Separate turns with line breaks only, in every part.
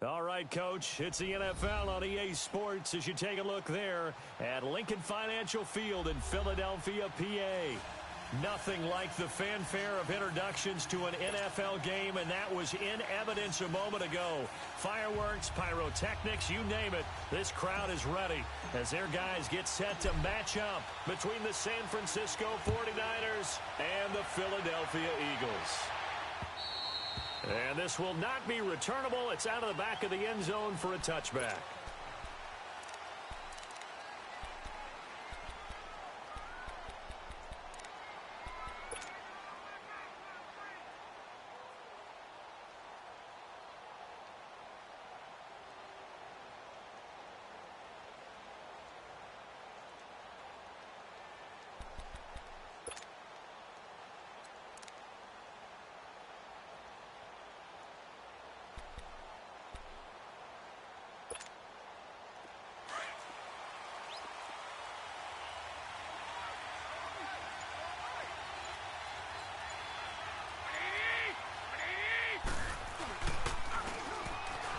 All right, Coach, it's the NFL on EA Sports as you take a look there at Lincoln Financial Field in Philadelphia, PA. Nothing like the fanfare of introductions to an NFL game, and that was in evidence a moment ago. Fireworks, pyrotechnics, you name it, this crowd is ready as their guys get set to match up between the San Francisco 49ers and the Philadelphia Eagles. And this will not be returnable. It's out of the back of the end zone for a touchback.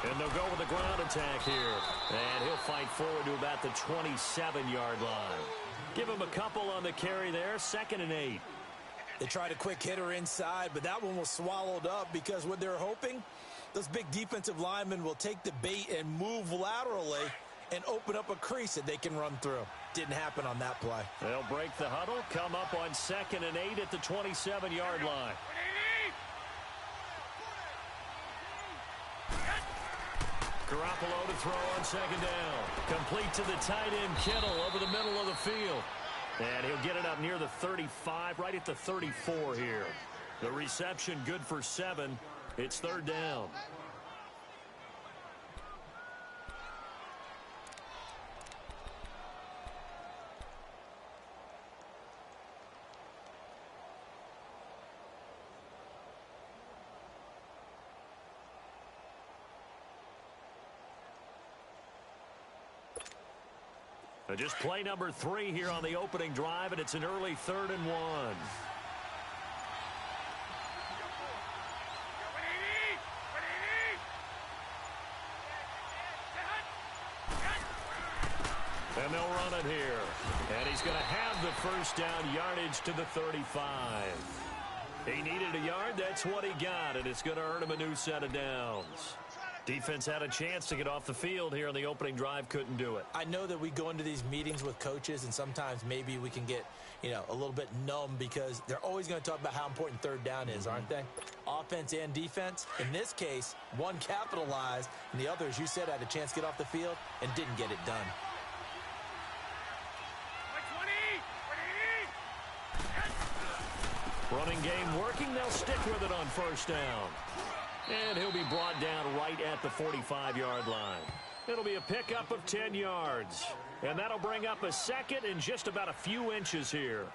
And they'll go with the ground attack here. And he'll fight forward to about the 27-yard line. Give him a couple on the carry there. 2nd and 8.
They tried a quick hitter inside, but that one was swallowed up because what they're hoping, those big defensive linemen will take the bait and move laterally and open up a crease that they can run through. Didn't happen on that play.
They'll break the huddle, come up on 2nd and 8 at the 27-yard line. Garoppolo to throw on 2nd down. Complete to the tight end, Kittle, over the middle of the field. And he'll get it up near the 35, right at the 34 here. The reception good for 7. It's 3rd down. Just play number 3 here on the opening drive, and it's an early 3rd and 1. And they'll run it here. And he's going to have the first down, yardage to the 35. He needed a yard. That's what he got, and it's going to earn him a new set of downs. Defense had a chance to get off the field here on the opening drive, couldn't do it.
I know that we go into these meetings with coaches, and sometimes maybe we can get, a little bit numb because they're always going to talk about how important 3rd down is, aren't they? Offense and defense. In this case, one capitalized, and the other, as you said, had a chance to get off the field and didn't get it done.
Running game working. They'll stick with it on 1st down. And he'll be brought down right at the 45-yard line. It'll be a pickup of 10 yards. And that'll bring up a 2nd and just about a few inches here.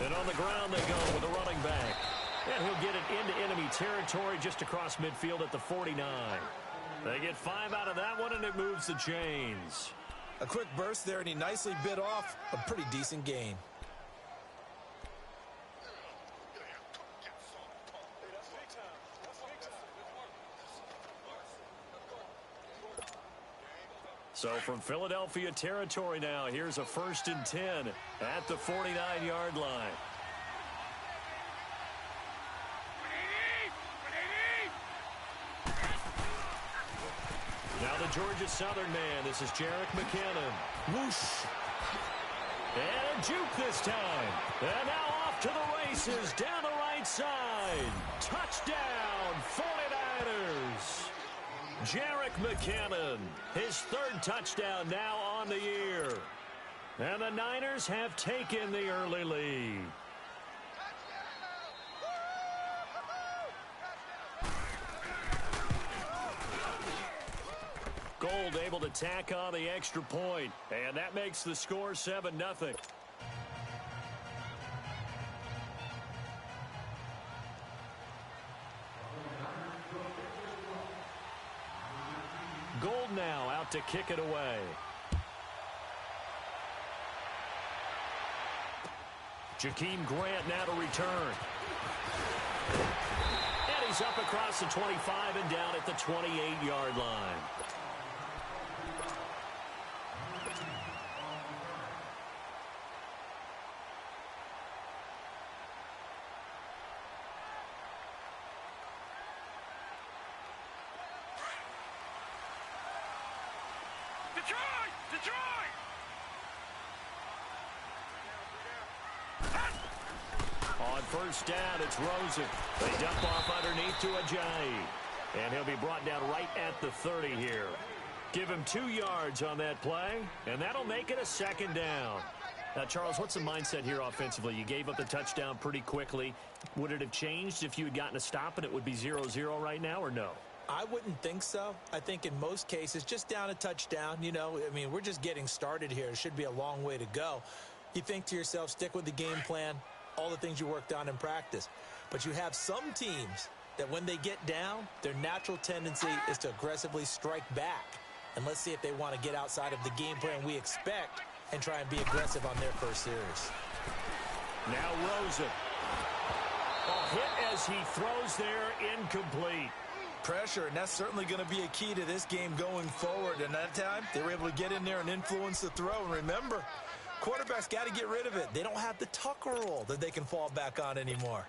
And on the ground they go with a running back. And he'll get it into enemy territory just across midfield at the 49. They get 5 out of that one, and it moves the chains.
A quick burst there, and he nicely bit off a pretty decent gain.
So from Philadelphia territory now, here's a 1st and 10 at the 49-yard line. Now the Georgia Southern man. This is Jerick McKinnon. Whoosh. And a juke this time. And now off to the races down the right side. Touchdown, 49ers. Jerick McKinnon, his 3rd touchdown now on the year. And the Niners have taken the early lead. Goal Gold able to tack on the extra point, and that makes the score 7-0. Gold now out to kick it away. Jakeem Grant now to return. And he's up across the 25 and down at the 28-yard line. On first down, it's Rosen. They dump off underneath to Ajayi. And he'll be brought down right at the 30 here. Give him 2 yards on that play, and that'll make it a second down. Now, Charles, what's the mindset here offensively? You gave up the touchdown pretty quickly. Would it have changed if you had gotten a stop and it would be 0-0 right now, or no?
I wouldn't think so. I think in most cases, just down a touchdown, you know, I mean, we're just getting started here. It should be a long way to go. You think to yourself, stick with the game plan, all the things you worked on in practice. But you have some teams that when they get down, their natural tendency is to aggressively strike back. And let's see if they want to get outside of the game plan we expect and try and be aggressive on their first series.
Now Rosen. A hit as he throws there, incomplete.
Pressure, and that's certainly going to be a key to this game going forward. And that time, they were able to get in there and influence the throw. And remember, quarterbacks got to get rid of it. They don't have the tuck roll that they can fall back on anymore.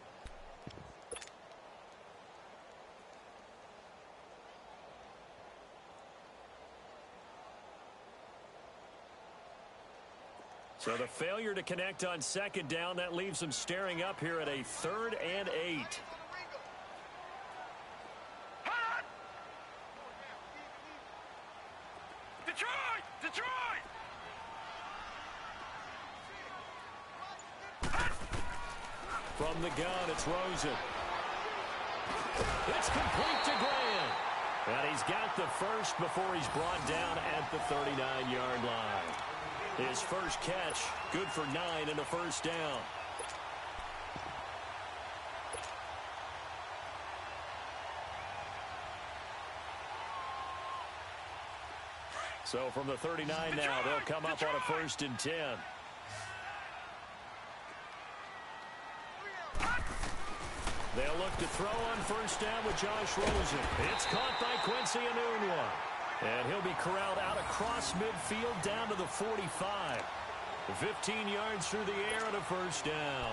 So the failure to connect on second down, that leaves them staring up here at a 3rd and 8. From the gun, it's Rosen. It's complete to Grant. And he's got the first before he's brought down at the 39-yard line. His first catch, good for 9 and a first down. So from the 39 now, they'll come up on a 1st and 10. They'll look to throw on first down with Josh Rosen. It's caught by Quincy Enunwa. And he'll be corralled out across midfield down to the 45. 15 yards through the air and a first down.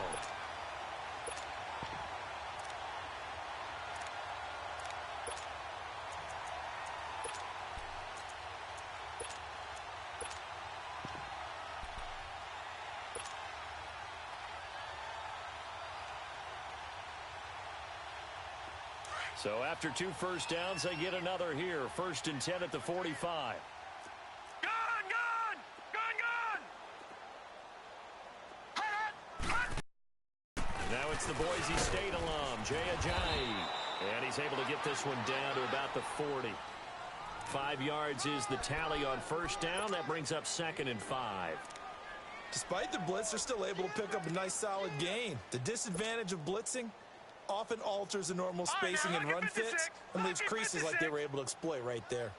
So after 2 first downs, they get another here. 1st and 10 at the 45. Now it's the Boise State alum, Jay Ajayi. And he's able to get this one down to about the 40. 5 yards is the tally on first down. That brings up 2nd and 5.
Despite the blitz, they're still able to pick up a nice solid gain. The disadvantage of blitzing often alters the normal spacing and run fits and leaves creases like they were able to exploit right there.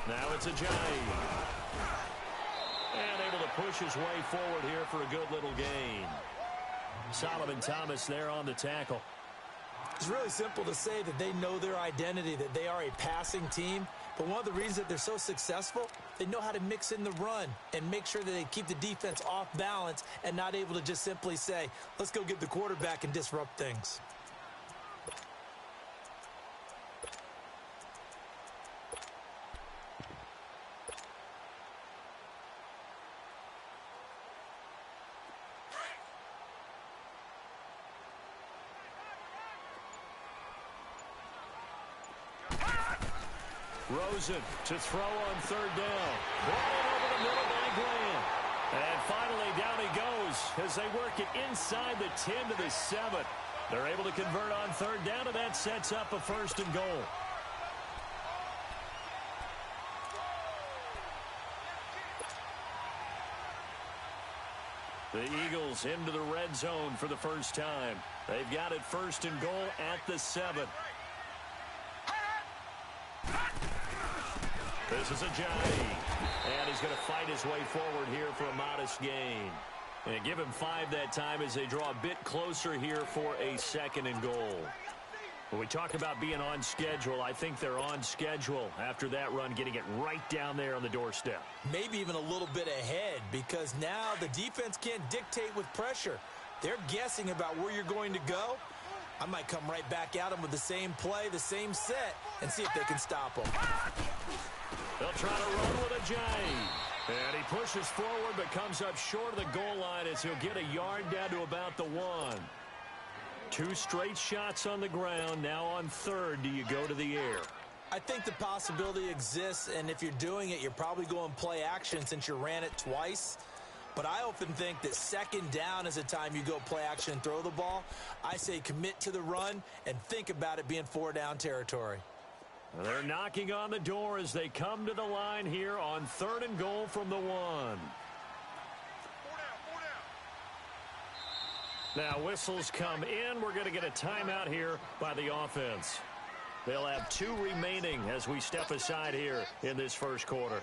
Now it's Ajayi. And able to push his way forward here for a good little gain. Solomon Thomas there on the tackle.
It's really simple to say that they know their identity, that they are a passing team. But one of the reasons that they're so successful, they know how to mix in the run and make sure that they keep the defense off balance and not able to just simply say, let's go get the quarterback and disrupt things. Rosen to throw on 3rd down. Ball over the middle by Grant.
And finally, down he goes as they work it inside the 10 to the 7. They're able to convert on third down, and that sets up a 1st and goal. The Eagles into the red zone for the first time. They've got it 1st and goal at the 7. This is Ajayi. And he's going to fight his way forward here for a modest gain. And give him 5 that time as they draw a bit closer here for a 2nd and goal. When we talk about being on schedule, I think they're on schedule after that run, getting it right down there on the doorstep.
Maybe even a little bit ahead, because now the defense can't dictate with pressure. They're guessing about where you're going to go. I might come right back at them with the same play, the same set, and see if they can stop them.
They'll try to run with Ajayi. And he pushes forward but comes up short of the goal line as he'll get a yard down to about the 1. 2 straight shots on the ground. Now on third, do you go to the air?
I think the possibility exists, and if you're doing it, you're probably going play action since you ran it twice. But I often think that 2nd down is a time you go play action and throw the ball. I say commit to the run and think about it being 4-down territory.
They're knocking on the door as they come to the line here on 3rd and goal from the 1. Now whistles come in. We're going to get a timeout here by the offense. They'll have 2 remaining as we step aside here in this first quarter.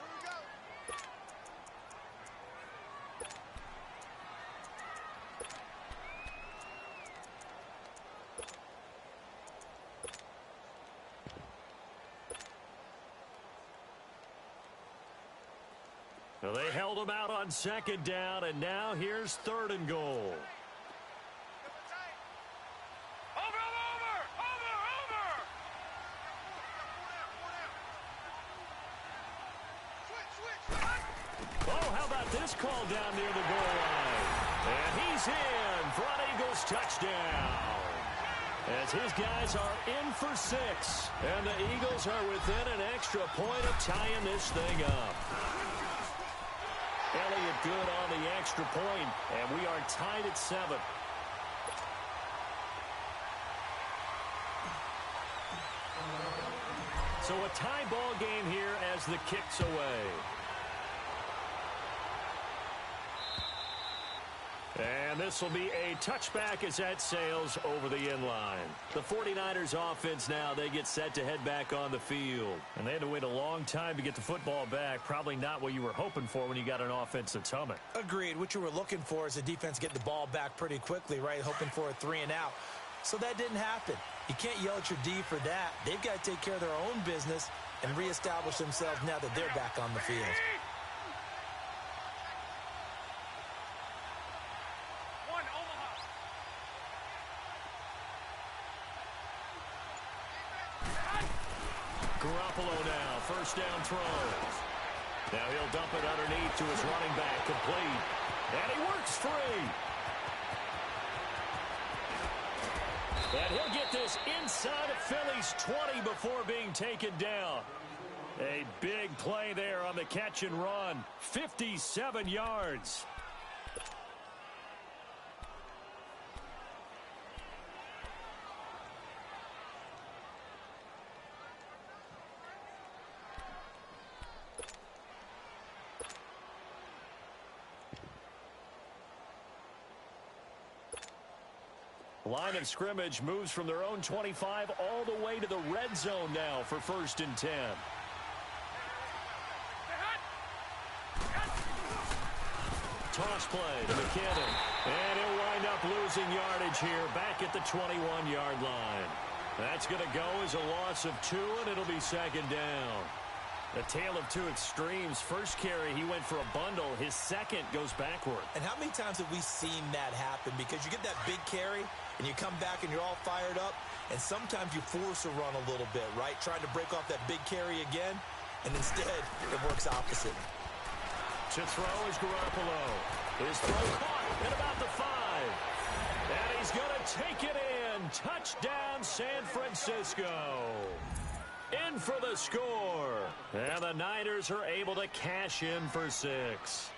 Well, they held them out on 2nd down, and now here's 3rd and goal. Oh, how about this call down near the goal line? And he's in for an Eagles touchdown. As his guys are in for 6. And the Eagles are within an extra point of tying this thing up. Elliott good on the extra point, and we are tied at 7. So a tie ball game here as the kick's away. And this will be a touchback as that sails over the end line. The 49ers offense now, they get set to head back on the field. And they had to wait a long time to get the football back. Probably not what you were hoping for when you got an offense that's humming.
Agreed. What you were looking for is the defense getting the ball back pretty quickly, right? Hoping for a 3 and out. So that didn't happen. You can't yell at your D for that. They've got to take care of their own business and reestablish themselves now that they're back on the field.
Garoppolo now, first down throw. Now he'll dump it underneath to his running back, complete. And he works free. And he'll get this inside of Philly's 20 before being taken down. A big play there on the catch and run. 57 yards. Line of scrimmage moves from their own 25 all the way to the red zone now for 1st and 10. Toss play to McKinnon. And he'll wind up losing yardage here back at the 21-yard line. That's going to go as a loss of 2, and it'll be 2nd down. A tale of 2 extremes. First carry, he went for a bundle. His second goes backward.
And how many times have we seen that happen? Because you get that big carry, and you come back and you're all fired up, and sometimes you force a run a little bit, right? Trying to break off that big carry again, and instead it works opposite.
To throw is Garoppolo. His throw caught at about the 5. And he's going to take it in. Touchdown, San Francisco. In for the score. And the Niners are able to cash in for 6.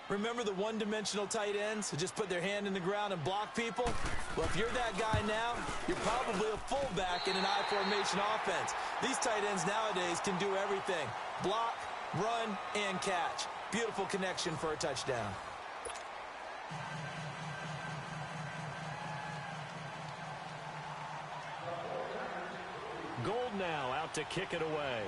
Remember the one-dimensional tight ends who just put their hand in the ground and block people? Well, if you're that guy now, you're probably a fullback in an I-formation offense. These tight ends nowadays can do everything. Block, run, and catch. Beautiful connection for a touchdown.
Gold now out to kick it away.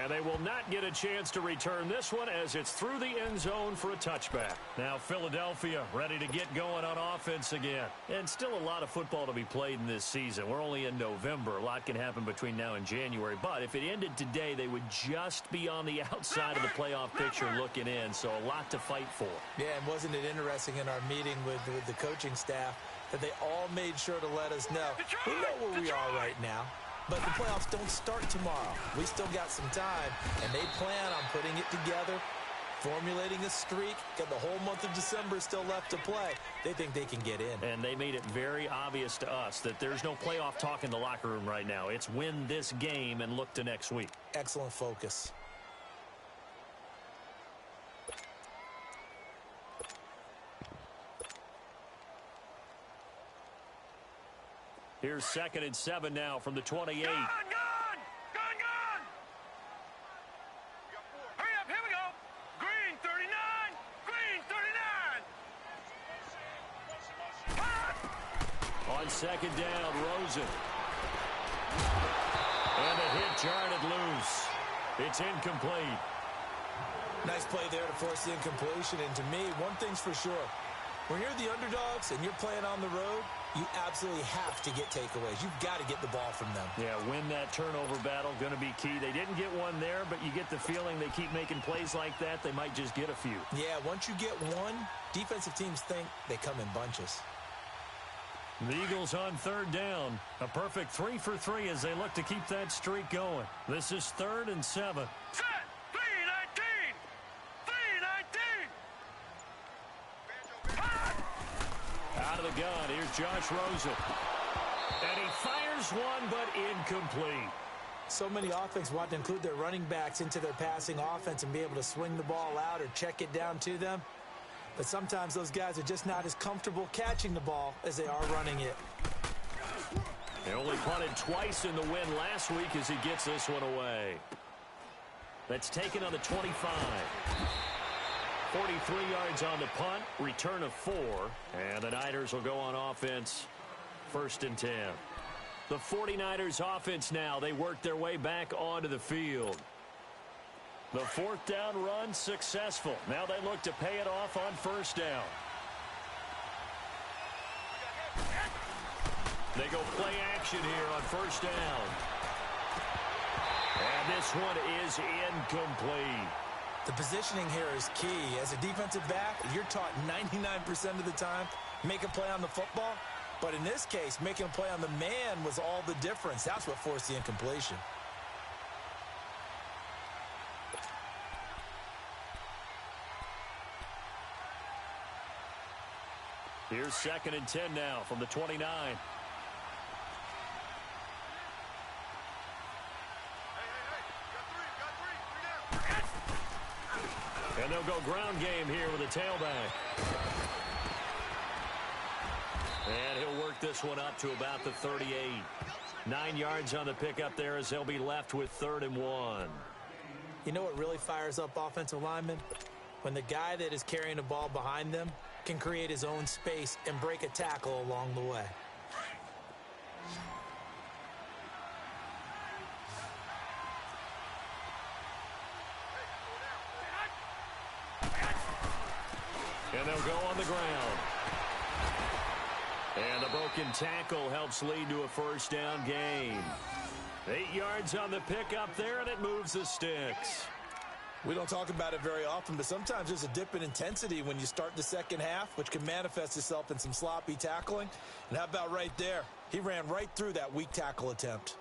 And they will not get a chance to return this one as it's through the end zone for a touchback. Now Philadelphia ready to get going on offense again. And still a lot of football to be played in this season. We're only in November. A lot can happen between now and January. But if it ended today, they would just be on the outside of the playoff picture looking in. So a lot to fight for.
Yeah, and wasn't it interesting in our meeting with the coaching staff that they all made sure to let us know. We know where we are right now. But the playoffs don't start tomorrow. We still got some time, and they plan on putting it together, formulating a streak. Got the whole month of December still left to play. They think they can get in.
And they made it very obvious to us that there's no playoff talk in the locker room right now. It's win this game and look to next week.
Excellent focus.
Here's 2nd and 7 now from the 28.
Gone! Hurry up, here we go. Green 39. Green 39.
On 2nd down, Rosen. And the hit jarred loose. It's incomplete.
Nice play there to force the incompletion. And to me, one thing's for sure. When you're the underdogs and you're playing on the road, you absolutely have to get takeaways. You've got to get the ball from them.
Yeah, win that turnover battle, going to be key. They didn't get one there, but you get the feeling they keep making plays like that, they might just get a few.
Yeah, once you get one, defensive teams think they come in bunches.
The Eagles on 3rd down. A perfect 3 for 3 as they look to keep that streak going. This is 3rd and 7.
Set. 319. 319.
Out of the gun, here's Josh Rosen. And he fires one, but incomplete.
So many offenses want to include their running backs into their passing offense and be able to swing the ball out or check it down to them. But sometimes those guys are just not as comfortable catching the ball as they are running it.
They only punted twice in the win last week as he gets this one away. That's taken on the 25. 43 yards on the punt, return of 4, and the Niners will go on offense, 1st and 10. The 49ers offense now, they work their way back onto the field. The 4th down run successful. Now they look to pay it off on 1st down. They go play action here on 1st down. And this one is incomplete.
The positioning here is key. As a defensive back, you're taught 99% of the time, make a play on the football. But in this case, making a play on the man was all the difference. That's what forced the incompletion.
Here's 2nd and 10 now from the 29. And they'll go ground game here with a tailback. And he'll work this one up to about the 38. 9 yards on the pickup there as they'll be left with 3rd and 1.
You know what really fires up offensive linemen? When the guy that is carrying the ball behind them can create his own space and break a tackle along the way.
And they'll go on the ground. And the broken tackle helps lead to a 1st down gain. 8 yards on the pickup there, and it moves the sticks.
We don't talk about it very often, but sometimes there's a dip in intensity when you start the second half, which can manifest itself in some sloppy tackling. And how about right there? He ran right through that weak tackle attempt.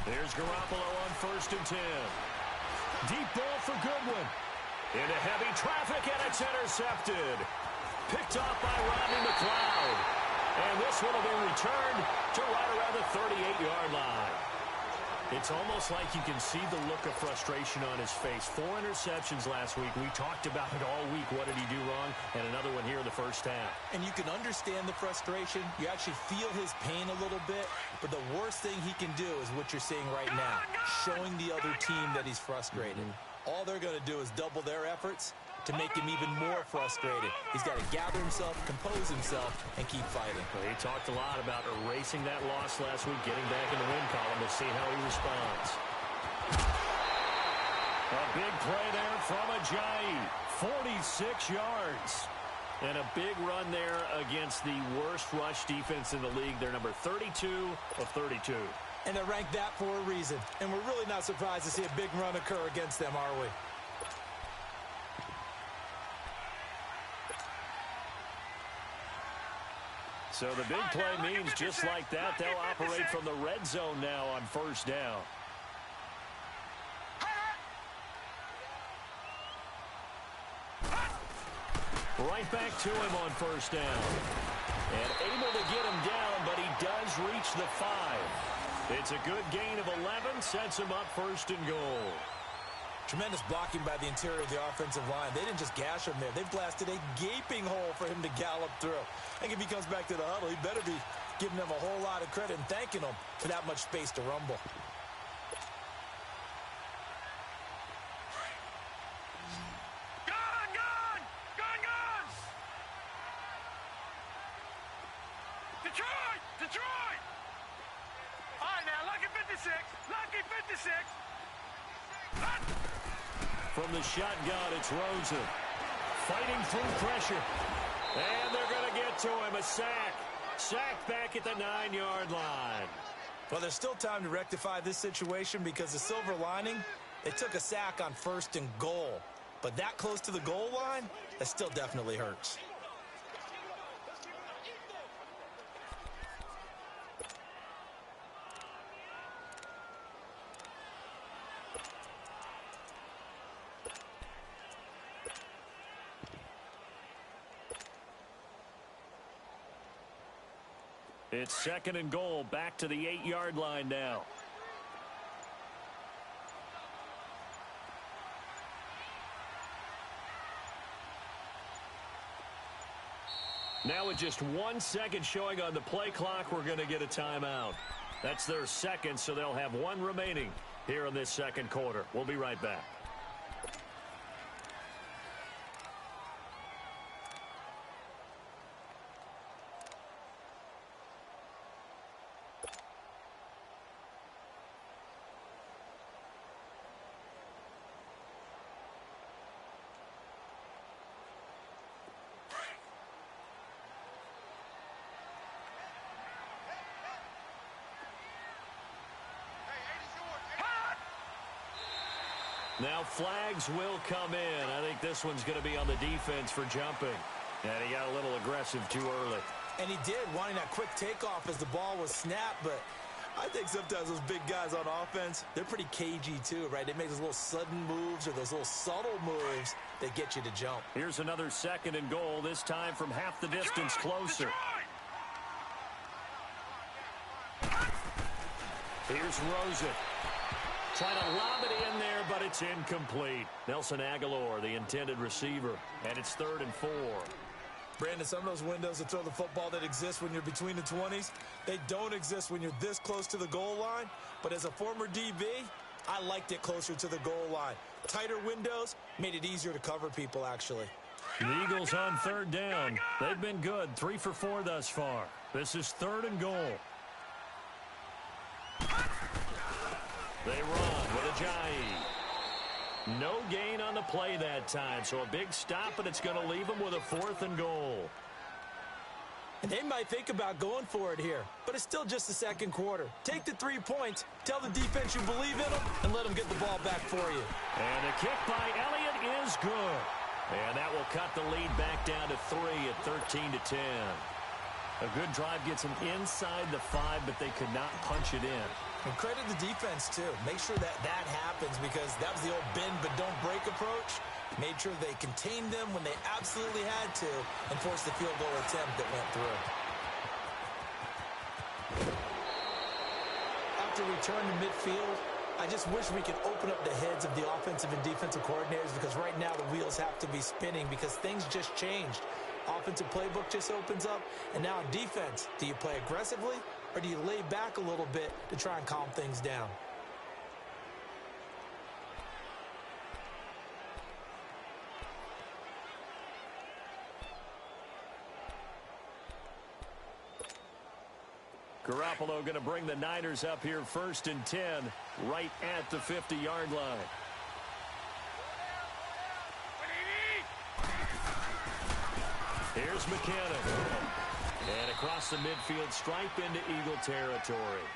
Here's Garoppolo on 1st and 10. Deep ball for Goodwin. Into heavy traffic, and it's intercepted. Picked off by Rodney McLeod. And this one will be returned to right around the 38-yard line. It's almost like you can see the look of frustration on his face. 4 interceptions last week. We talked about it all week. What did he do wrong? And another one here in the first half.
And you can understand the frustration. You actually feel his pain a little bit. But the worst thing he can do is what you're seeing right now, showing the other team that he's frustrated. All they're going to do is double their efforts to make him even more frustrated. He's got to gather himself, compose himself, and keep fighting.
Well, he talked a lot about erasing that loss last week, getting back in the win column. We'll see how he responds. A big play there from Ajayi. 46 yards. And a big run there against the worst rush defense in the league. They're number 32 of 32.
And they're ranked that for a reason. And we're really not surprised to see a big run occur against them, are we?
So the big play means just like that, they'll operate from the red zone now on 1st down. Right back to him on 1st down. And able to get him down, but he does reach the 5. It's a good gain of 11, sets him up 1st and goal.
Tremendous blocking by the interior of the offensive line. They didn't just gash him there. They blasted a gaping hole for him to gallop through. I think if he comes back to the huddle, he better be giving them a whole lot of credit and thanking them for that much space to rumble.
Gone, gone! Gone, gone! Detroit! Detroit! All right, now, lucky 56. Lucky 56.
From the shotgun, it's Rosen. Fighting through pressure. And they're going to get to him. A sack. Sack back at the 9-yard line.
Well, there's still time to rectify this situation because the silver lining, they took a sack on 1st and goal. But that close to the goal line, that still definitely hurts.
It's 2nd and goal, back to the 8-yard line now. Now with just 1 second showing on the play clock, we're going to get a timeout. That's their second, so they'll have 1 remaining here in this 2nd quarter. We'll be right back. Now flags will come in. I think this one's going to be on the defense for jumping. And he got a little aggressive too early.
And he did, wanting that quick takeoff as the ball was snapped. But I think sometimes those big guys on offense, they're pretty cagey too, right? They make those little sudden moves or those little subtle moves that get you to jump.
Here's another 2nd and goal, this time from half the distance closer. Here's Rosen. Trying to lob it in there, but it's incomplete. Nelson Aguilar, the intended receiver, and it's 3rd and 4.
Brandon, some of those windows to throw the football that exist when you're between the 20s, they don't exist when you're this close to the goal line. But as a former DB, I liked it closer to the goal line. Tighter windows made it easier to cover people, actually.
The Eagles on 3rd down. They've been good, 3 for 4 thus far. This is 3rd and goal. They run with Ajayi. No gain on the play that time, so a big stop, and it's going to leave them with a 4th and goal.
And they might think about going for it here, but it's still just the 2nd quarter. Take the 3 points, tell the defense you believe in them, and let them get the ball back for you.
And a kick by Elliott is good. And that will cut the lead back down to 3 at 13-10. A good drive gets them inside the 5, but they could not punch it in.
And credit the defense, too. Make sure that happens because that was the old bend but don't break approach. Made sure they contained them when they absolutely had to and forced the field goal attempt that went through. After return to midfield, I just wish we could open up the heads of the offensive and defensive coordinators because right now the wheels have to be spinning because things just changed. Offensive playbook just opens up, and now defense. Do you play aggressively or do you lay back a little bit to try and calm things down?
Garoppolo going to bring the Niners up here 1st and 10, right at the 50-yard line. Here's McKinnon. And across the midfield, stripe into Eagle territory.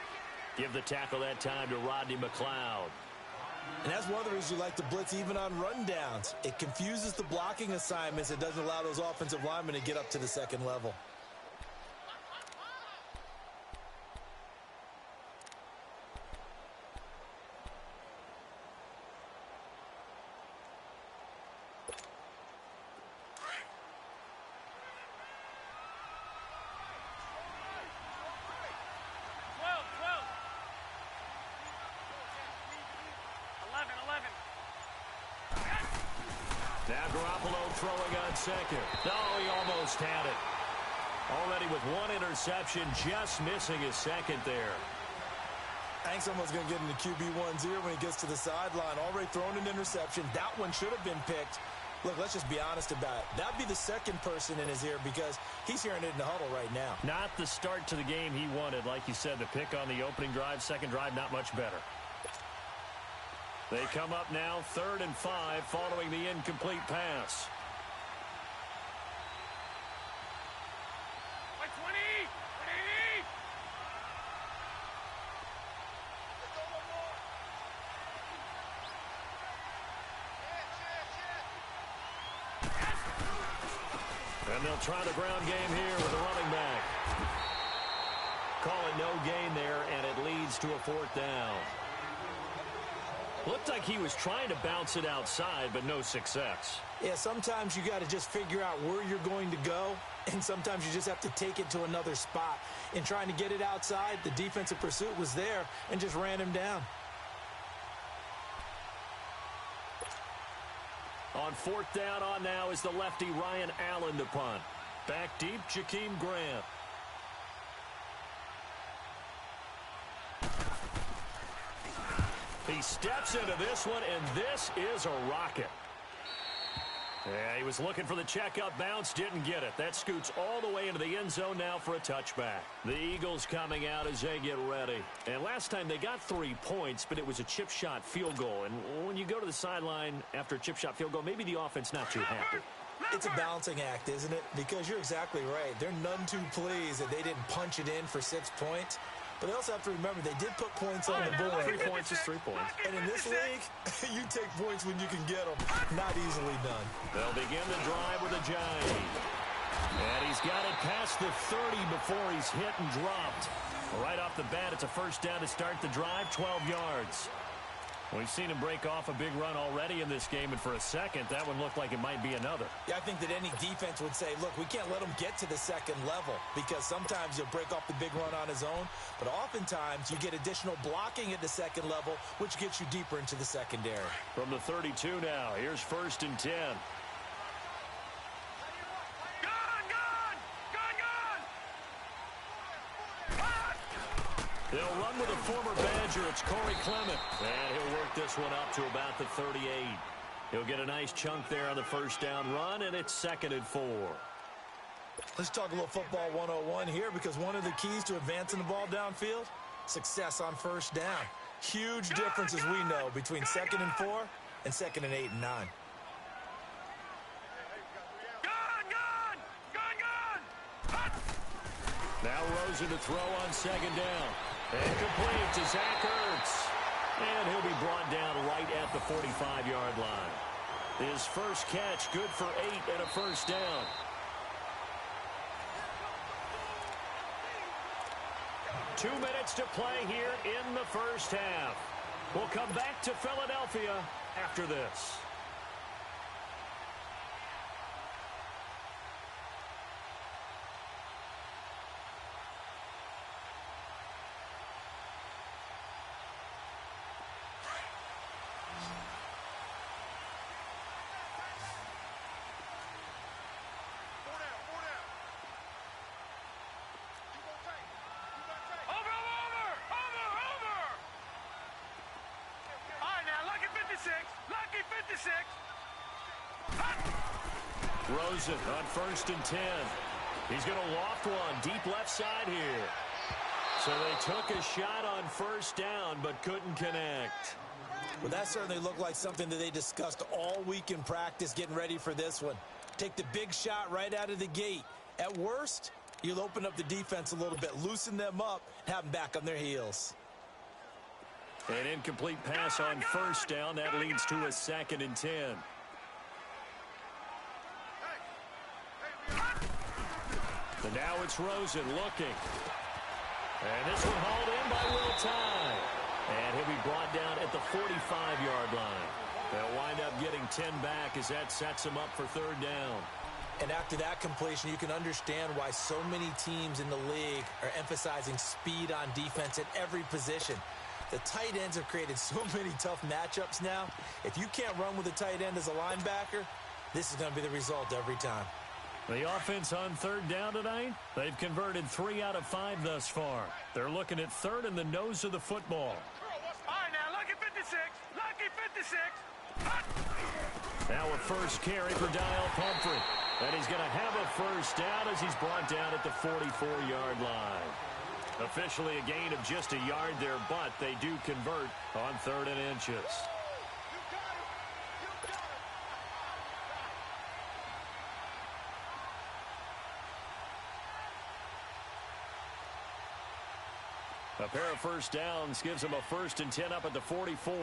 Give the tackle that time to Rodney McLeod.
And that's one of the reasons you like to blitz even on rundowns. It confuses the blocking assignments. It doesn't allow those offensive linemen to get up to the second level.
Now Garoppolo throwing on second. Oh, he almost had it. Already with one interception, just missing his second there.
I think someone's going to get into QB1-0 when he gets to the sideline. Already thrown an interception. That one should have been picked. Look, let's just be honest about it. That'd be the second person in his ear because he's hearing it in the huddle right now.
Not the start to the game he wanted. Like you said, the pick on the opening drive, second drive, not much better. They come up now 3rd and 5 following the incomplete pass. And they'll try the ground game here with a running back. Call it no gain there, and it leads to a 4th down. Looked like he was trying to bounce it outside, but no success.
Yeah, sometimes you got to just figure out where you're going to go, and sometimes you just have to take it to another spot. In trying to get it outside, the defensive pursuit was there and just ran him down.
On 4th down on now is the lefty Ryan Allen to punt. Back deep, Jakeem Grant. He steps into this one, and this is a rocket. Yeah, he was looking for the checkup bounce, didn't get it. That scoots all the way into the end zone now for a touchback. The Eagles coming out as they get ready. And last time they got 3 points, but it was a chip shot field goal. And when you go to the sideline after a chip shot field goal, maybe the offense not too happy.
It's a balancing act, isn't it? Because you're exactly right. They're none too pleased that they didn't punch it in for 6 points. But they also have to remember they did put points on the board.
3 points is 3 points.
And in this league, you take points when you can get them. Not easily done.
They'll begin the drive with a jive. And he's got it past the 30 before he's hit and dropped. Right off the bat, it's a 1st down to start the drive, 12 yards. We've seen him break off a big run already in this game, and for a second, that one looked like it might be another.
Yeah, I think that any defense would say, look, we can't let him get to the second level because sometimes he'll break off the big run on his own, but oftentimes you get additional blocking at the second level, which gets you deeper into the secondary.
From the 32 now, here's 1st and 10. They'll run with a former Badger. It's Corey Clement. And he'll work this one up to about the 38. He'll get a nice chunk there on the 1st down run, and it's 2nd and 4.
Let's talk a little football 101 here because one of the keys to advancing the ball downfield, success on 1st down. Huge difference, as we know, between 2nd and 4 and 2nd and 8 and 9.
Now Rosen to throw on 2nd down. And complete to Zach Ertz. And he'll be brought down right at the 45-yard line. His first catch, good for 8 and a 1st down. 2 minutes to play here in the first half. We'll come back to Philadelphia after this.
Lucky 56.
Rosen on 1st and 10. He's going to loft one deep left side here. So they took a shot on 1st down but couldn't connect.
Well, that certainly looked like something that they discussed all week in practice getting ready for this one. Take the big shot right out of the gate. At worst, you'll open up the defense a little bit, loosen them up, and have them back on their heels.
An incomplete pass on 1st down. That leads to a 2nd and 10. And now it's Rosen looking. And this one hauled in by Will Tye. And he'll be brought down at the 45-yard line. They'll wind up getting 10 back as that sets them up for 3rd down.
And after that completion, you can understand why so many teams in the league are emphasizing speed on defense at every position. The tight ends have created so many tough matchups now. If you can't run with a tight end as a linebacker, this is going to be the result every time.
The offense on 3rd down tonight, they've converted 3 out of 5 thus far. They're looking at 3rd in the nose of the football.
All right, now, lucky 56. Lucky 56.
Now a 1st carry for Dial Pumphrey. And he's going to have a 1st down as he's brought down at the 44-yard line. Officially a gain of just a yard there, but they do convert on 3rd and inches. A pair of 1st downs gives them a 1st and 10 up at the 44.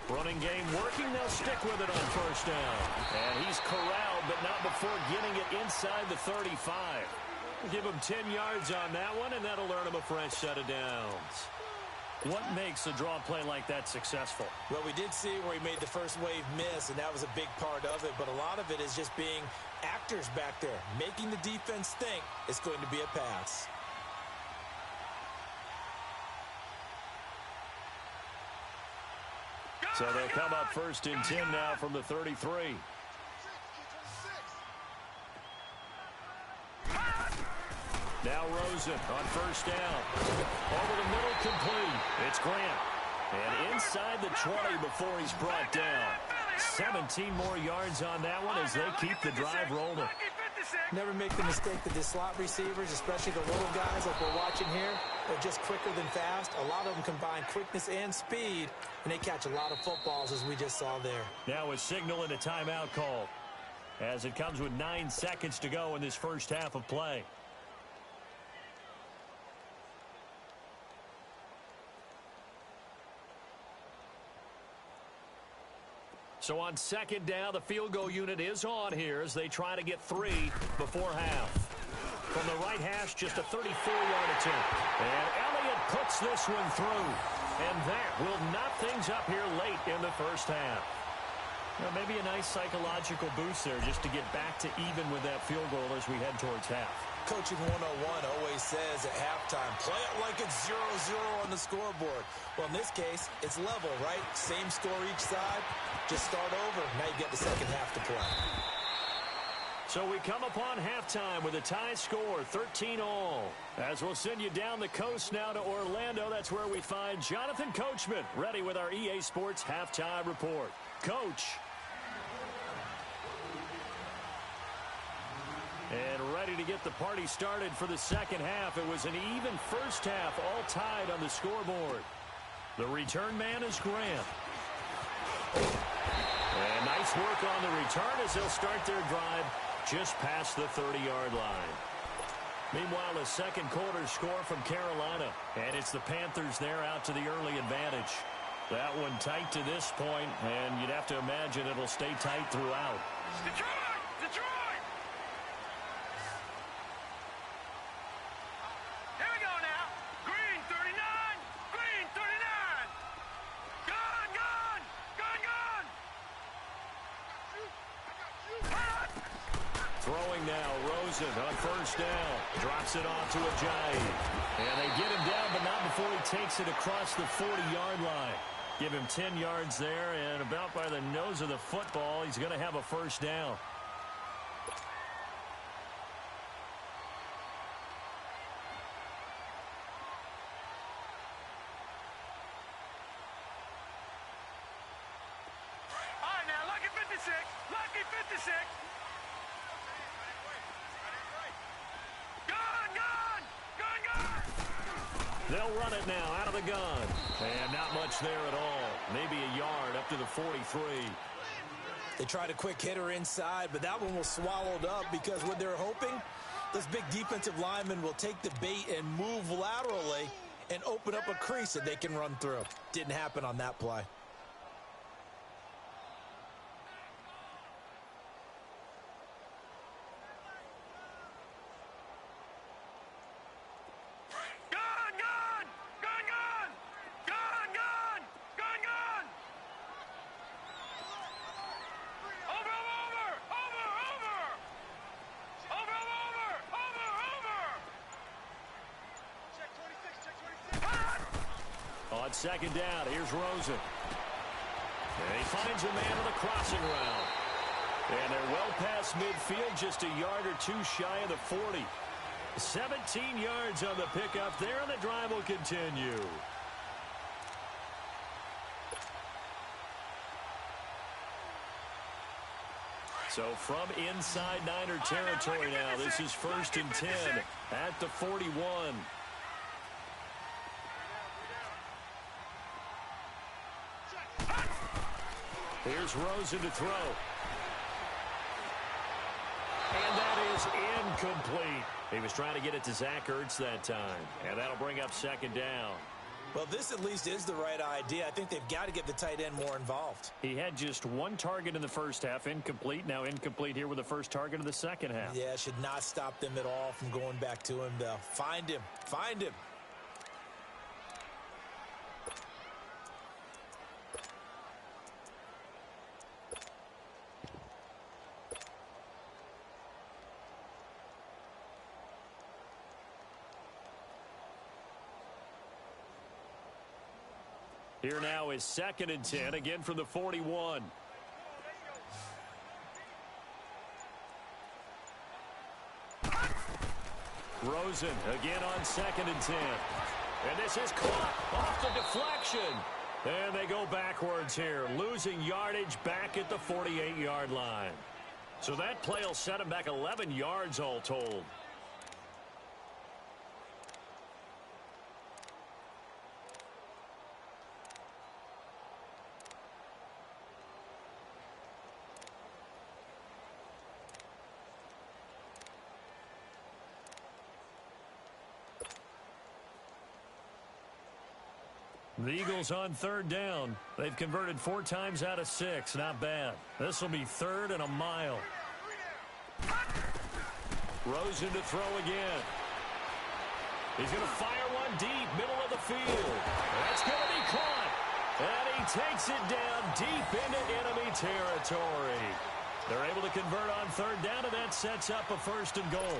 Running game working. They'll stick with it on 1st down. And he's corralled, but not before getting it inside the 35. Give him 10 yards on that one, and that'll earn him a fresh set of downs. What makes a draw play like that successful?
Well, we did see where he made the first wave miss, and that was a big part of it. But a lot of it is just being actors back there, making the defense think it's going to be a pass.
So they'll come up 1st and 10 now from the 33. Now Rosen on 1st down. Over the middle, complete. It's Grant. And inside the 20 before he's brought down. 17 more yards on that one as they keep the drive rolling.
Never make the mistake that the slot receivers, especially the little guys like we're watching here, they're just quicker than fast. A lot of them combine quickness and speed, and they catch a lot of footballs as we just saw there.
Now a signal and a timeout call as it comes with 9 seconds to go in this first half of play. So on 2nd down, the field goal unit is on here as they try to get 3 before half. From the right hash, just a 34-yard attempt. And Elliott puts this one through. And that will knock things up here late in the first half. Well, maybe a nice psychological boost there just to get back to even with that field goal as we head towards half.
Coaching 101 always says at halftime, play it like it's 0-0 on the scoreboard. Well, in this case, it's level, right? Same score each side. Just start over. Now you get the second half to play.
So we come upon halftime with a tie score, 13-all. As we'll send you down the coast now to Orlando, that's where we find Jonathan Coachman, ready with our EA Sports halftime report. Coach. And ready to get the party started for the second half. It was an even first half, all tied on the scoreboard. The return man is Grant. And nice work on the return as they'll start their drive just past the 30-yard line. Meanwhile, a second quarter score from Carolina. And it's the Panthers there out to the early advantage. That one tight to this point, and you'd have to imagine it'll stay tight throughout.
Detroit! Detroit!
Throwing now, Rosen on first down. Drops it off to Ajayi. And they get him down, but not before he takes it across the 40-yard line. Give him 10 yards there, and about by the nose of the football, he's going to have a first down.
All right, now, lucky 56. Lucky 56.
They'll run it now out of the gun. And not much there at all. Maybe a yard up to the 43.
They tried a quick hitter inside, but that one was swallowed up because what they're hoping, this big defensive lineman will take the bait and move laterally and open up a crease that they can run through. Didn't happen on that play.
On second down, here's Rosen. And he finds a man on the crossing route. And they're well past midfield, just a yard or two shy of the 40. 17 yards on the pickup there, and the drive will continue. So from inside Niner territory now, this is 1st and 10 at the 41. Here's Rosen to throw. And that is incomplete. He was trying to get it to Zach Ertz that time. And that'll bring up second down.
Well, this at least is the right idea. I think they've got to get the tight end more involved.
He had just one target in the first half, incomplete. Now incomplete here with the first target of the second half.
Yeah, should not stop them at all from going back to him, though. Find him. Find him.
Here now is 2nd and 10, again from the 41. Rosen again on 2nd and 10. And this is caught off the deflection. And they go backwards here, losing yardage back at the 48-yard line. So that play will set him back 11 yards all told. The Eagles on 3rd down. They've converted 4 times out of 6. Not bad. This will be 3rd and a mile. Rosen to throw again. He's going to fire one deep, middle of the field. That's going to be caught. And he takes it down deep into enemy territory. They're able to convert on 3rd down, and that sets up a 1st and goal.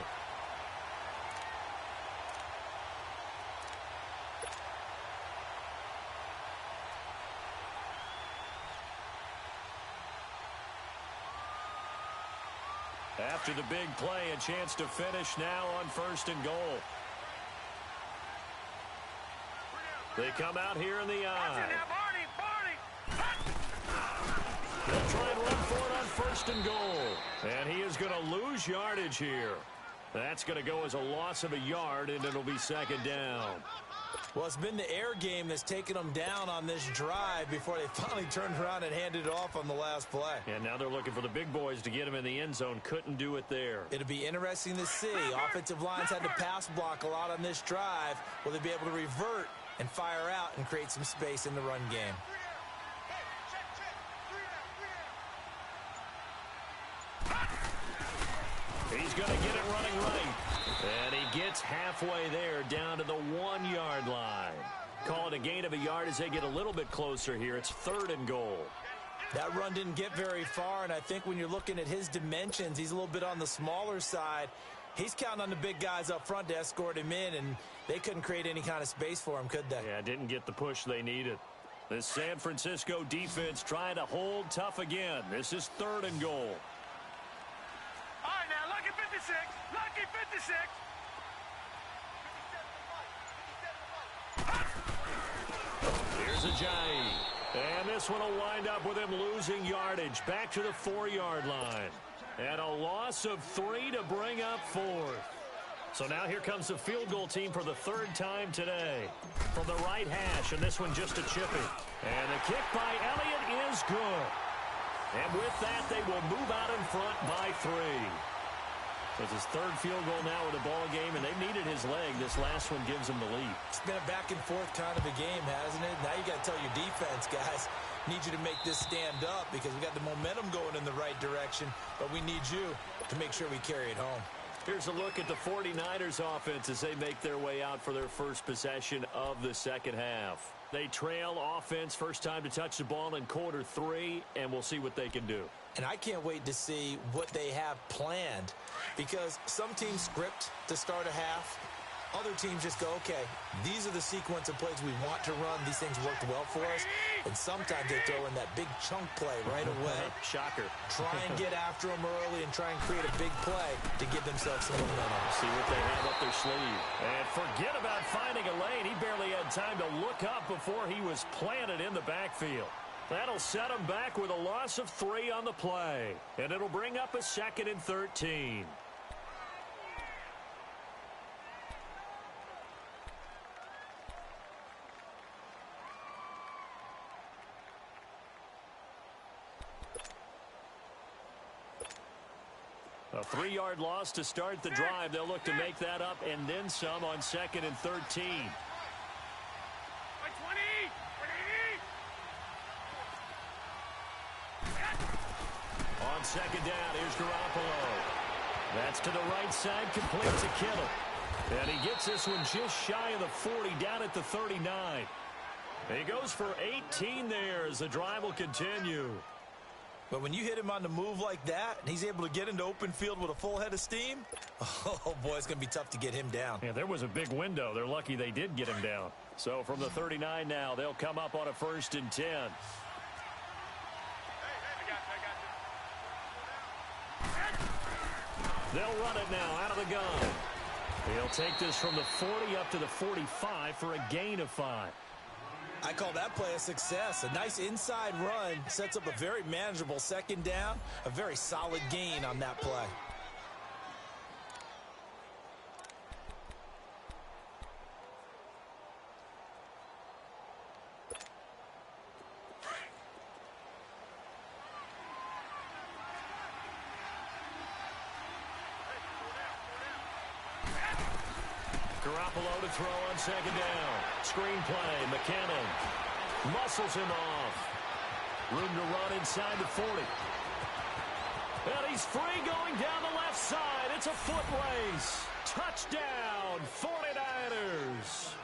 After the big play, a chance to finish now on 1st and goal. They come out here in the eye. They'll try and run for it on 1st and goal. And he is going to lose yardage here. That's going to go as a loss of a yard, and it'll be 2nd down.
Well, it's been the air game that's taken them down on this drive before they finally turned around and handed it off on the last play.
And now they're looking for the big boys to get him in the end zone. Couldn't do it there.
It'll be interesting to see. Offensive lines had to pass block a lot on this drive. Will they be able to revert and fire out and create some space in the run game?
He's going to get it running right. And he gets halfway there down to the 1-yard line. Call it a gain of a yard as they get a little bit closer here. It's 3rd and goal.
That run didn't get very far, and I think when you're looking at his dimensions, he's a little bit on the smaller side. He's counting on the big guys up front to escort him in, and they couldn't create any kind of space for him, could they?
Yeah, didn't get the push they needed. The San Francisco defense trying to hold tough again. This is 3rd and goal.
All right, now, lucky 56. Lucky 56.
Here's Ajayi. And this one will wind up with him losing yardage back to the 4-yard line. And a loss of 3 to bring up 4th. So now here comes the field goal team for the 3rd time today. From the right hash, and this one just a chippy. And the kick by Elliott is good. And with that, they will move out in front by 3. So it's his 3rd field goal now in the ball game, and they've needed his leg. This last one gives him the lead.
It's been a back-and-forth kind of a game, hasn't it? Now you got to tell your defense, guys, need you to make this stand up because we got the momentum going in the right direction, but we need you to make sure we carry it home.
Here's a look at the 49ers offense as they make their way out for their first possession of the second half. They trail offense first time to touch the ball in quarter 3, and we'll see what they can do.
And I can't wait to see what they have planned because some teams script to start a half. Other teams just go, okay, these are the sequence of plays we want to run. These things worked well for us. And sometimes they throw in that big chunk play right away.
Shocker.
Try and get after them early and try and create a big play to give themselves some momentum.
See what they have up their sleeve. And forget about finding a lane. He barely had time to look up before he was planted in the backfield. That'll set him back with a loss of 3 on the play. And it'll bring up a 2nd and 13. A 3-yard loss to start the drive. They'll look to make that up and then some on 2nd and 13. On 2nd down, here's Garoppolo. That's to the right side, complete to Kittle. And he gets this one just shy of the 40, down at the 39. He goes for 18 there as the drive will continue.
But when you hit him on the move like that, and he's able to get into open field with a full head of steam, oh, boy, it's going to be tough to get him down.
Yeah, there was a big window. They're lucky they did get him down. So from the 39 now, they'll come up on a 1st and 10. They'll run it now out of the gun. He'll take this from the 40 up to the 45 for a gain of 5.
I call that play a success. A nice inside run sets up a very manageable 2nd down, a very solid gain on that play.
Garoppolo to throw on 2nd down. Screen play. McKinnon muscles him off. Room to run inside the 40. And he's free going down the left side. It's a foot race. Touchdown, 49ers.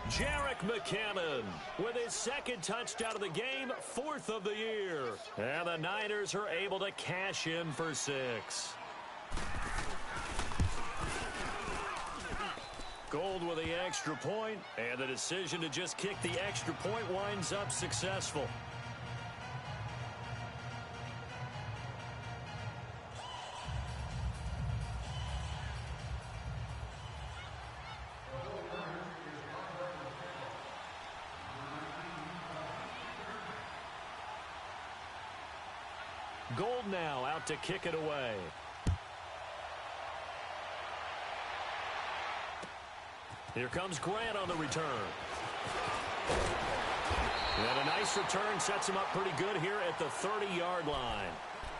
Jerick McKinnon with his 2nd touchdown of the game, 4th of the year. And the Niners are able to cash in for 6. Gold with the extra point, and the decision to just kick the extra point winds up successful. Gold now out to kick it away. Here comes Grant on the return. And a nice return sets him up pretty good here at the 30-yard line.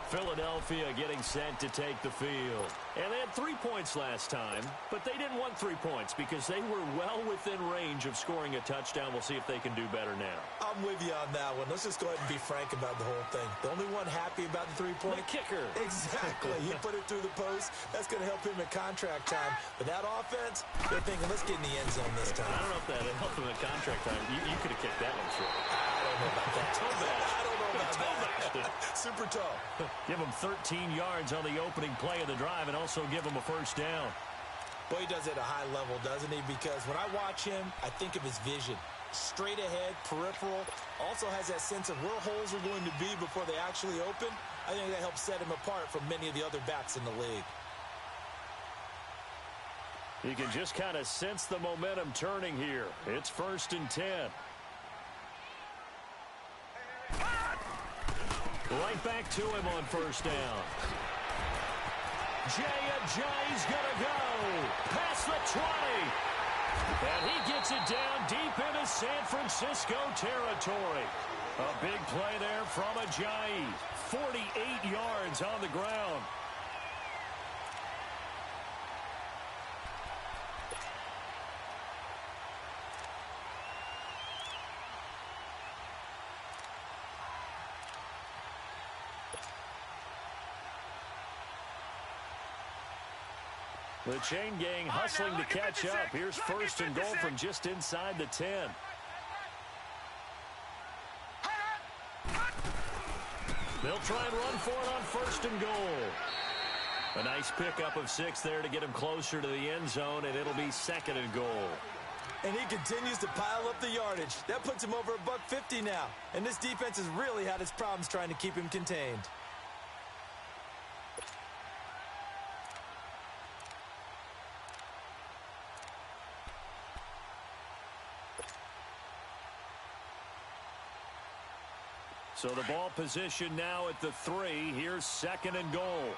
Philadelphia getting set to take the field. And they had 3 points points last time, but they didn't want 3 points because they were well within range of scoring a touchdown. We'll see if they can do better now.
I'm with you on that one. Let's just go ahead and be frank about the whole thing. The only one happy about the 3-point.
The kicker.
Exactly. He put it through the post. That's going to help him at contract time. But that offense, they're thinking, let's get in the end zone this time.
I don't know if that helped him at contract time. You could have kicked that one short.
I don't know about that.
Toe bash.
I don't know about that. Super tall.
Give him 13 yards on the opening play of the drive and also give him a first down.
Boy, he does it at a high level, doesn't he? Because when I watch him, I think of his vision. Straight ahead, peripheral. Also has that sense of where holes are going to be before they actually open. I think that helps set him apart from many of the other backs in the league.
You can just kind of sense the momentum turning here. It's 1st and 10. Right back to him on first down. Jay's gonna go past the 20. And he gets it down deep into San Francisco territory. A big play there from Ajayi. 48 yards on the ground. The chain gang hustling to catch up. Here's 1st and goal from just inside the 10. They'll try and run for it on 1st and goal. A nice pickup of 6 there to get him closer to the end zone, and it'll be 2nd and goal.
And he continues to pile up the yardage. That puts him over $150 now. And this defense has really had its problems trying to keep him contained.
So the ball position now at the 3. Here's 2nd and goal.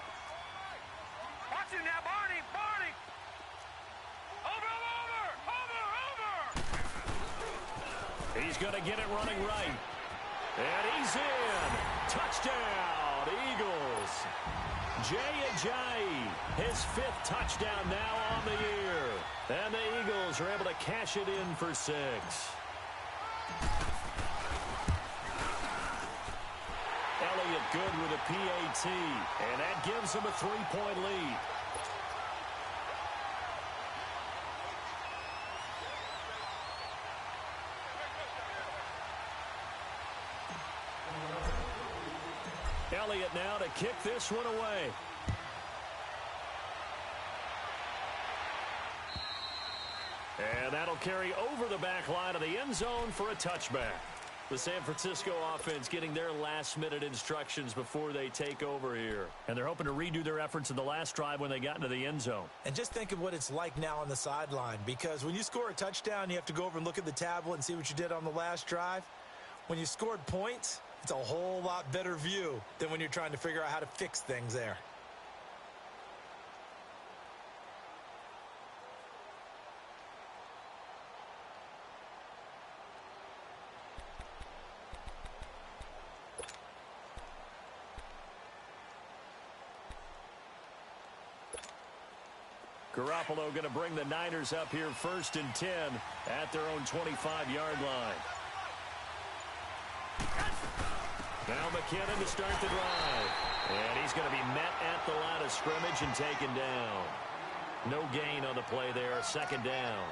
Watch it now, Barney. Over.
He's going to get it running right. And he's in. Touchdown, Eagles. Ajayi, his 5th touchdown now on the year. And the Eagles are able to cash it in for 6. Good with a PAT, and that gives him a 3-point lead. Elliott now to kick this one away. And that'll carry over the back line of the end zone for a touchback. The San Francisco offense getting their last-minute instructions before they take over here. And they're hoping to redo their efforts in the last drive when they got into the end zone.
And just think of what it's like now on the sideline, because when you score a touchdown, you have to go over and look at the tablet and see what you did on the last drive. When you scored points, it's a whole lot better view than when you're trying to figure out how to fix things there.
Garoppolo going to bring the Niners up here 1st and 10 at their own 25-yard line. Now McKinnon to start the drive. And he's going to be met at the line of scrimmage and taken down. No gain on the play there, 2nd down.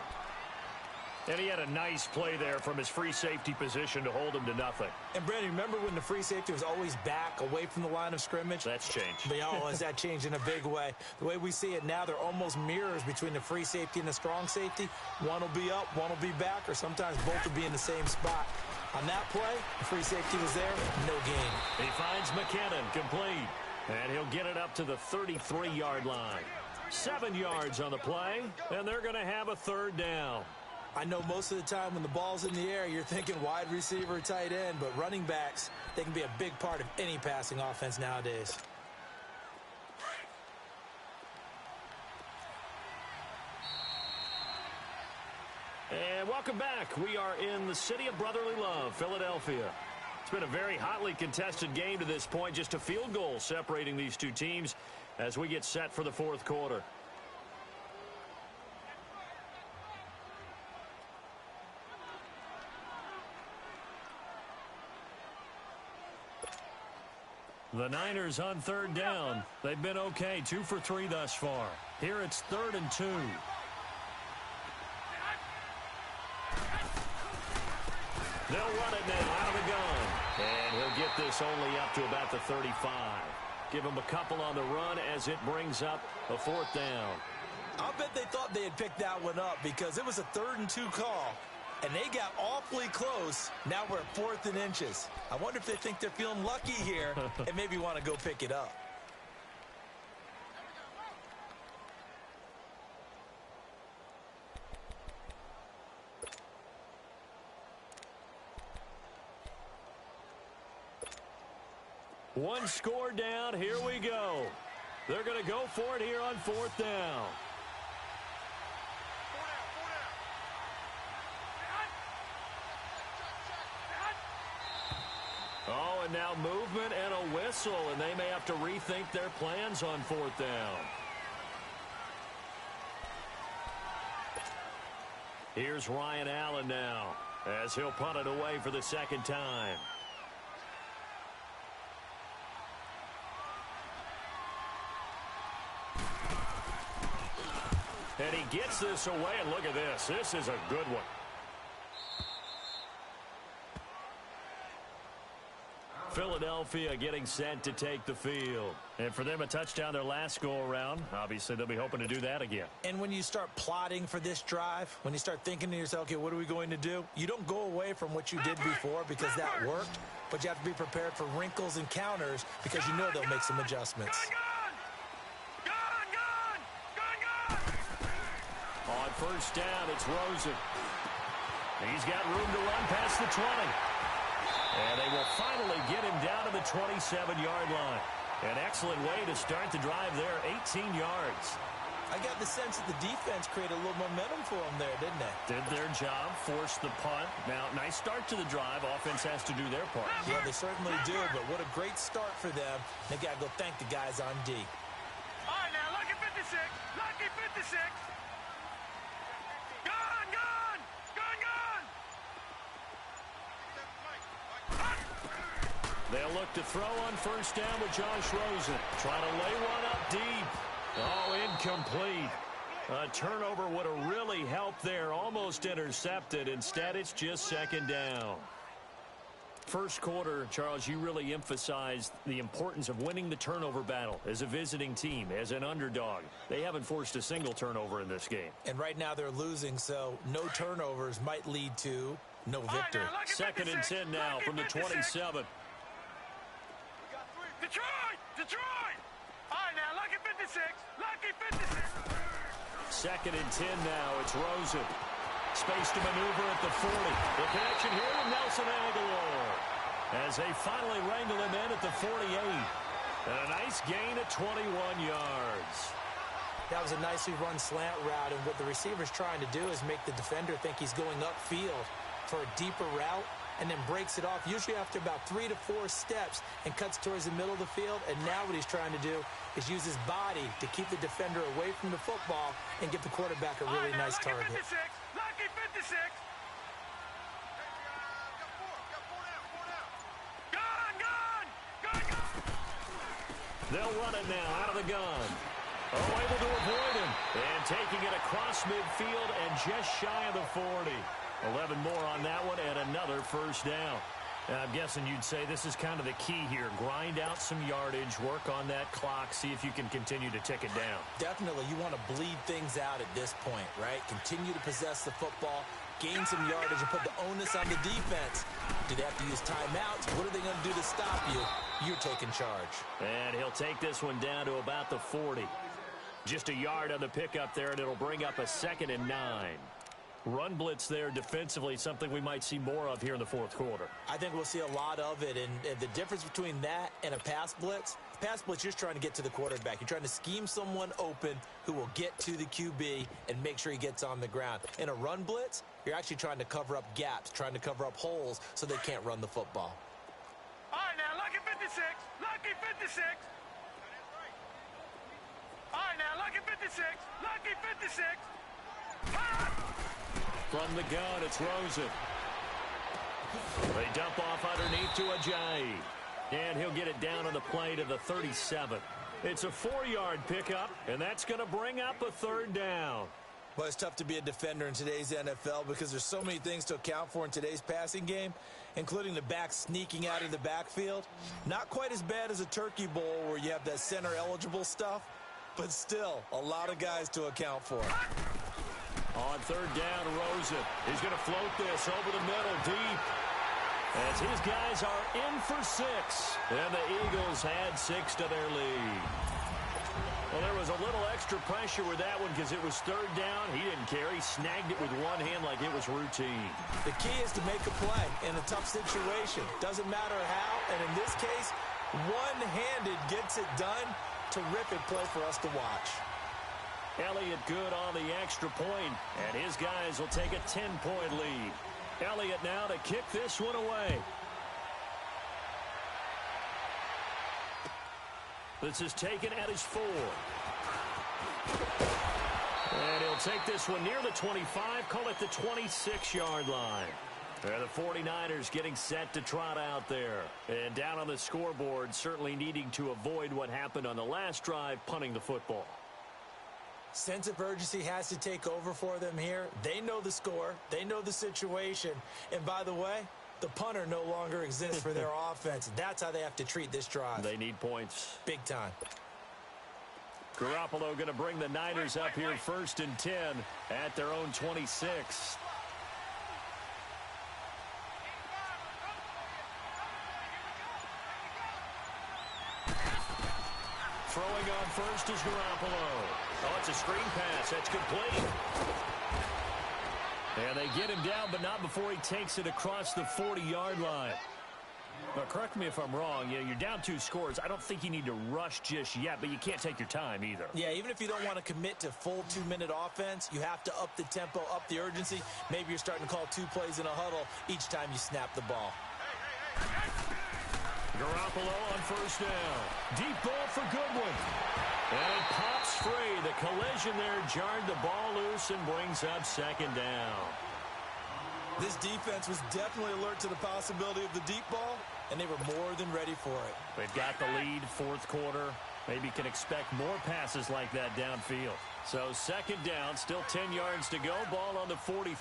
And he had a nice play there from his free safety position to hold him to nothing.
And, Brandon, remember when the free safety was always back away from the line of scrimmage?
That's changed.
But, has that changed in a big way? The way we see it now, they're almost mirrors between the free safety and the strong safety. One will be up, one will be back, or sometimes both will be in the same spot. On that play, the free safety was there, no gain.
He finds McKinnon, complete. And he'll get it up to the 33-yard line. 7 yards on the play, and they're going to have a 3rd down.
I know most of the time when the ball's in the air, you're thinking wide receiver, tight end, but running backs, they can be a big part of any passing offense nowadays.
And welcome back. We are in the city of brotherly love, Philadelphia. It's been a very hotly contested game to this point, just a field goal separating these two teams as we get set for the 4th quarter. The Niners on third down. They've been okay, 2 for 3 thus far. Here it's 3rd and 2. They'll run it now out of the gun. And he'll get this only up to about the 35. Give him a couple on the run as it brings up a 4th down.
I'll bet they thought they had picked that one up because it was a 3rd and 2 call. And they got awfully close. Now we're at 4th and inches. I wonder if they think they're feeling lucky here and maybe want to go pick it up.
One score down. Here we go. They're going to go for it here on 4th down. Oh, and now movement and a whistle, and they may have to rethink their plans on 4th down. Here's Ryan Allen now, as he'll punt it away for the 2nd time. And he gets this away, and look at this. This is a good one. Philadelphia getting set to take the field. And for them, a touchdown their last go-around. Obviously, they'll be hoping to do that again.
And when you start plotting for this drive, when you start thinking to yourself, okay, what are we going to do? You don't go away from what you did before because that worked, but you have to be prepared for wrinkles and counters because you know they'll make some adjustments.
On 1st down, it's Rosen. He's got room to run past the 20. And they will finally get him down to the 27-yard line. An excellent way to start the drive there, 18 yards.
I got the sense that the defense created a little momentum for them there, didn't they?
Did their job, forced the punt. Now, nice start to the drive. Offense has to do their part.
Yeah, they certainly do, but what a great start for them. They got to go thank the guys on D.
All right, now, lucky 56. Lucky 56.
They'll look to throw on 1st down with Josh Rosen. Trying to lay one up deep. Oh, incomplete. A turnover would have really helped there. Almost intercepted. Instead, it's just 2nd down. First quarter, Charles, you really emphasized the importance of winning the turnover battle as a visiting team, as an underdog. They haven't forced a single turnover in this game.
And right now they're losing, so no turnovers might lead to no victory.
2nd and 10 now from the 27.
Detroit! All right, now, lucky 56. Lucky 56.
2nd and 10 now. It's Rosen. Space to maneuver at the 40. The connection here with Nelson Aguilar as they finally wrangle him in at the 48. And a nice gain at 21 yards.
That was a nicely run slant route, and what the receiver's trying to do is make the defender think he's going upfield for a deeper route, and then breaks it off, usually after about 3 to 4 steps, and cuts towards the middle of the field. And now what he's trying to do is use his body to keep the defender away from the football and give the quarterback a really nice target.
Lucky 56. Gun!
They'll run it now out of the gun. Oh, able to avoid him. And taking it across midfield and just shy of the 40. 11 more on that one and another 1st down. I'm guessing you'd say this is kind of the key here. Grind out some yardage, work on that clock, see if you can continue to tick it down.
Definitely, you want to bleed things out at this point, right? Continue to possess the football, gain some yardage, and put the onus on the defense. Do they have to use timeouts? What are they going to do to stop you? You're taking charge.
And he'll take this one down to about the 40. Just a yard on the pickup there, and it'll bring up a 2nd and 9. Run blitz there defensively, something we might see more of here in the 4th quarter.
I think we'll see a lot of it, and the difference between that and a pass blitz, you're just trying to get to the quarterback. You're trying to scheme someone open who will get to the QB and make sure he gets on the ground. In a run blitz, you're actually trying to cover up gaps, trying to cover up holes so they can't run the football.
All right, now, lucky 56. Lucky 56. All right, now, lucky 56. Lucky 56.
From the gun, it's Rosen. They dump off underneath to Ajayi. And he'll get it down on the play to the 37. It's a 4-yard pickup, and that's going to bring up a third down.
Well, it's tough to be a defender in today's NFL because there's so many things to account for in today's passing game, including the back sneaking out of the backfield. Not quite as bad as a turkey bowl where you have that center-eligible stuff, but still a lot of guys to account for.
On third down, Rosen. He's going to float this over the middle, deep. As his guys are in for 6. And the Eagles add 6 to their lead. Well, there was a little extra pressure with that one because it was third down. He didn't care. He snagged it with one hand like it was routine.
The key is to make a play in a tough situation. Doesn't matter how, and in this case, one-handed gets it done. Terrific play for us to watch.
Elliott good on the extra point, and his guys will take a 10-point lead. Elliott now to kick this one away. This is taken at his 4. And he'll take this one near the 25, call it the 26-yard line. And the 49ers getting set to trot out there. And down on the scoreboard, certainly needing to avoid what happened on the last drive, punting the football.
Sense of urgency has to take over for them here. They know the score. They know the situation. And by the way, the punter no longer exists for their offense. That's how they have to treat this drive.
They need points.
Big time.
Garoppolo going to bring the Niners up here 1st and 10 at their own 26. Throwing on first is Garoppolo. Oh, it's a screen pass. That's complete. And they get him down, but not before he takes it across the 40-yard line. But correct me if I'm wrong. Yeah, you're down 2 scores. I don't think you need to rush just yet, but you can't take your time either.
Yeah, even if you don't want to commit to full 2-minute offense, you have to up the tempo, up the urgency. Maybe you're starting to call 2 plays in a huddle each time you snap the ball.
Garoppolo on first down. Deep ball for Goodwin. And it pops free. The collision there jarred the ball loose and brings up 2nd down.
This defense was definitely alert to the possibility of the deep ball, and they were more than ready for it.
They've got the lead, 4th quarter. Maybe can expect more passes like that downfield. So 2nd down, still 10 yards to go. Ball on the 43.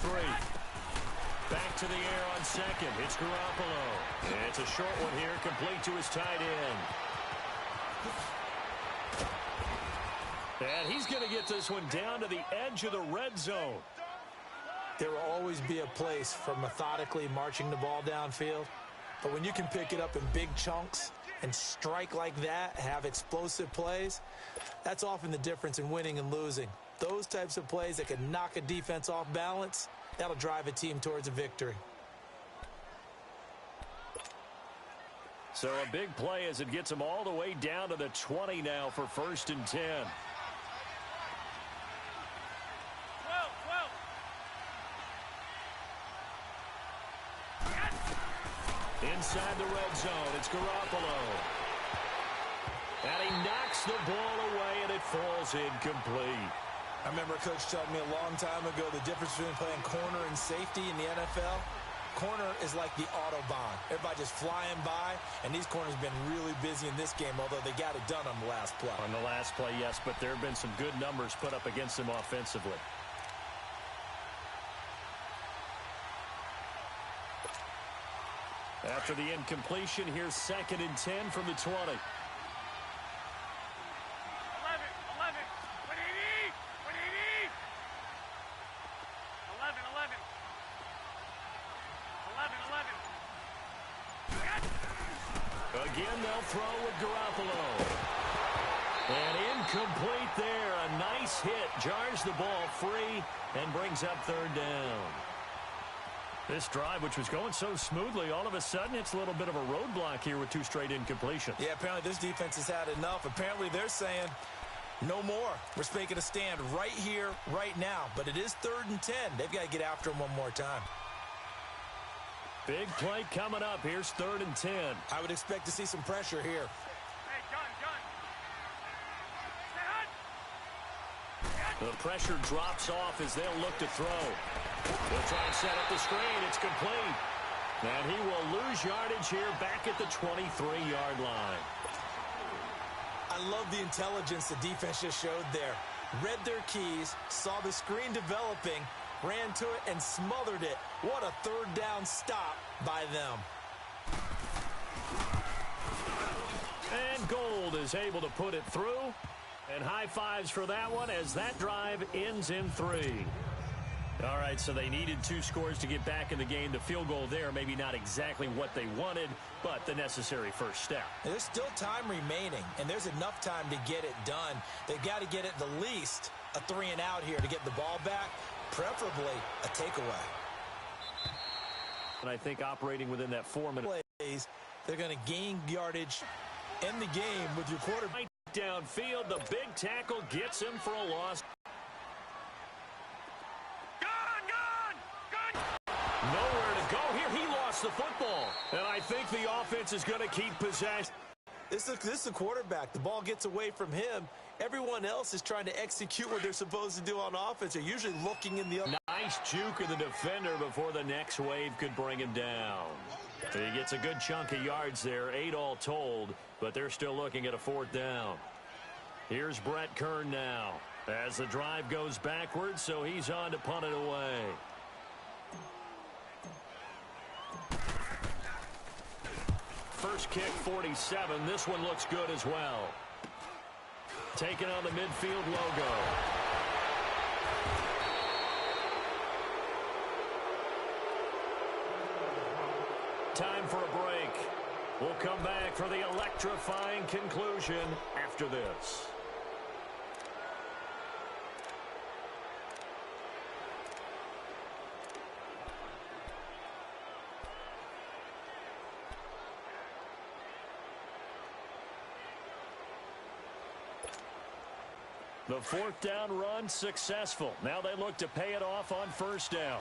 Back to the air on 2nd. It's Garoppolo. It's a short one here, complete to his tight end. And he's going to get this one down to the edge of the red zone.
There will always be a place for methodically marching the ball downfield. But when you can pick it up in big chunks and strike like that, have explosive plays, that's often the difference in winning and losing. Those types of plays that can knock a defense off balance, that'll drive a team towards a victory.
So a big play as it gets them all the way down to the 20 now for 1st and 10. Inside the red zone, it's Garoppolo. And he knocks the ball away, and it falls incomplete.
I remember a coach telling me a long time ago the difference between playing corner and safety in the NFL. Corner is like the Autobahn. Everybody just flying by, and these corners have been really busy in this game, although they got it done on the last play.
On the last play, yes, but there have been some good numbers put up against them offensively. After the incompletion, here's 2nd and 10 from the 20.
11, 11. What do you need? What do you need? 11, 11. 11, 11.
Again, they'll throw with Garoppolo. And incomplete there. A nice hit. Jars the ball free and brings up 3rd down. This drive, which was going so smoothly, all of a sudden it's a little bit of a roadblock here with 2 straight incompletions.
Yeah, apparently this defense has had enough. Apparently they're saying, no more. We're making a stand right here, right now. But it is 3rd and 10. They've got to get after him one more time.
Big play coming up. Here's 3rd and 10.
I would expect to see some pressure here.
Hey, gun.
The pressure drops off as they'll look to throw. They'll try and set up the screen. It's complete. And he will lose yardage here back at the 23-yard line.
I love the intelligence the defense just showed there. Read their keys, saw the screen developing, ran to it, and smothered it. What a third down stop by them.
And Gold is able to put it through. And high fives for that one as that drive ends in 3. All right, so they needed 2 scores to get back in the game. The field goal there, maybe not exactly what they wanted, but the necessary first step.
There's still time remaining, and there's enough time to get it done. They've got to get at the least a 3 and out here to get the ball back, preferably a takeaway.
And I think operating within that 4-minute
plays, they're going to gain yardage in the game with your quarterback.
Downfield, the big tackle gets him for a loss. Nowhere to go here. He lost the football. And I think the offense is going to keep possession.
This is the quarterback. The ball gets away from him. Everyone else is trying to execute what they're supposed to do on offense. They're usually looking in the other.
Nice juke of the defender before the next wave could bring him down. He gets a good chunk of yards there, 8 all told, but they're still looking at a 4th down. Here's Brett Kern now as the drive goes backwards, so he's on to punt it away. First kick, 47. This one looks good as well. Taking on the midfield logo. Time for a break. We'll come back for the electrifying conclusion after this. The 4th down run successful. Now they look to pay it off on 1st down.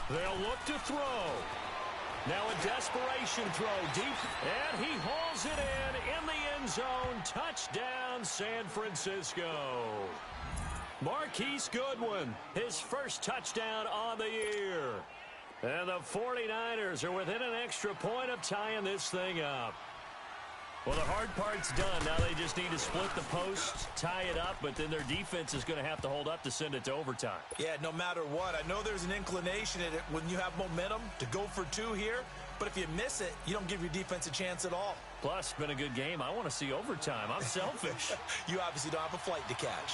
They'll look to throw. Now a desperation throw deep, and he hauls it in the end zone. Touchdown, San Francisco. Marquise Goodwin, his first touchdown on the year. And the 49ers are within an extra point of tying this thing up. Well, the hard part's done. Now they just need to split the post, tie it up, but then their defense is going to have to hold up to send it to overtime.
Yeah, no matter what. I know there's an inclination in it when you have momentum to go for 2 here, but if you miss it, you don't give your defense a chance at all.
Plus, it's been a good game. I want to see overtime. I'm selfish.
You obviously don't have a flight to catch.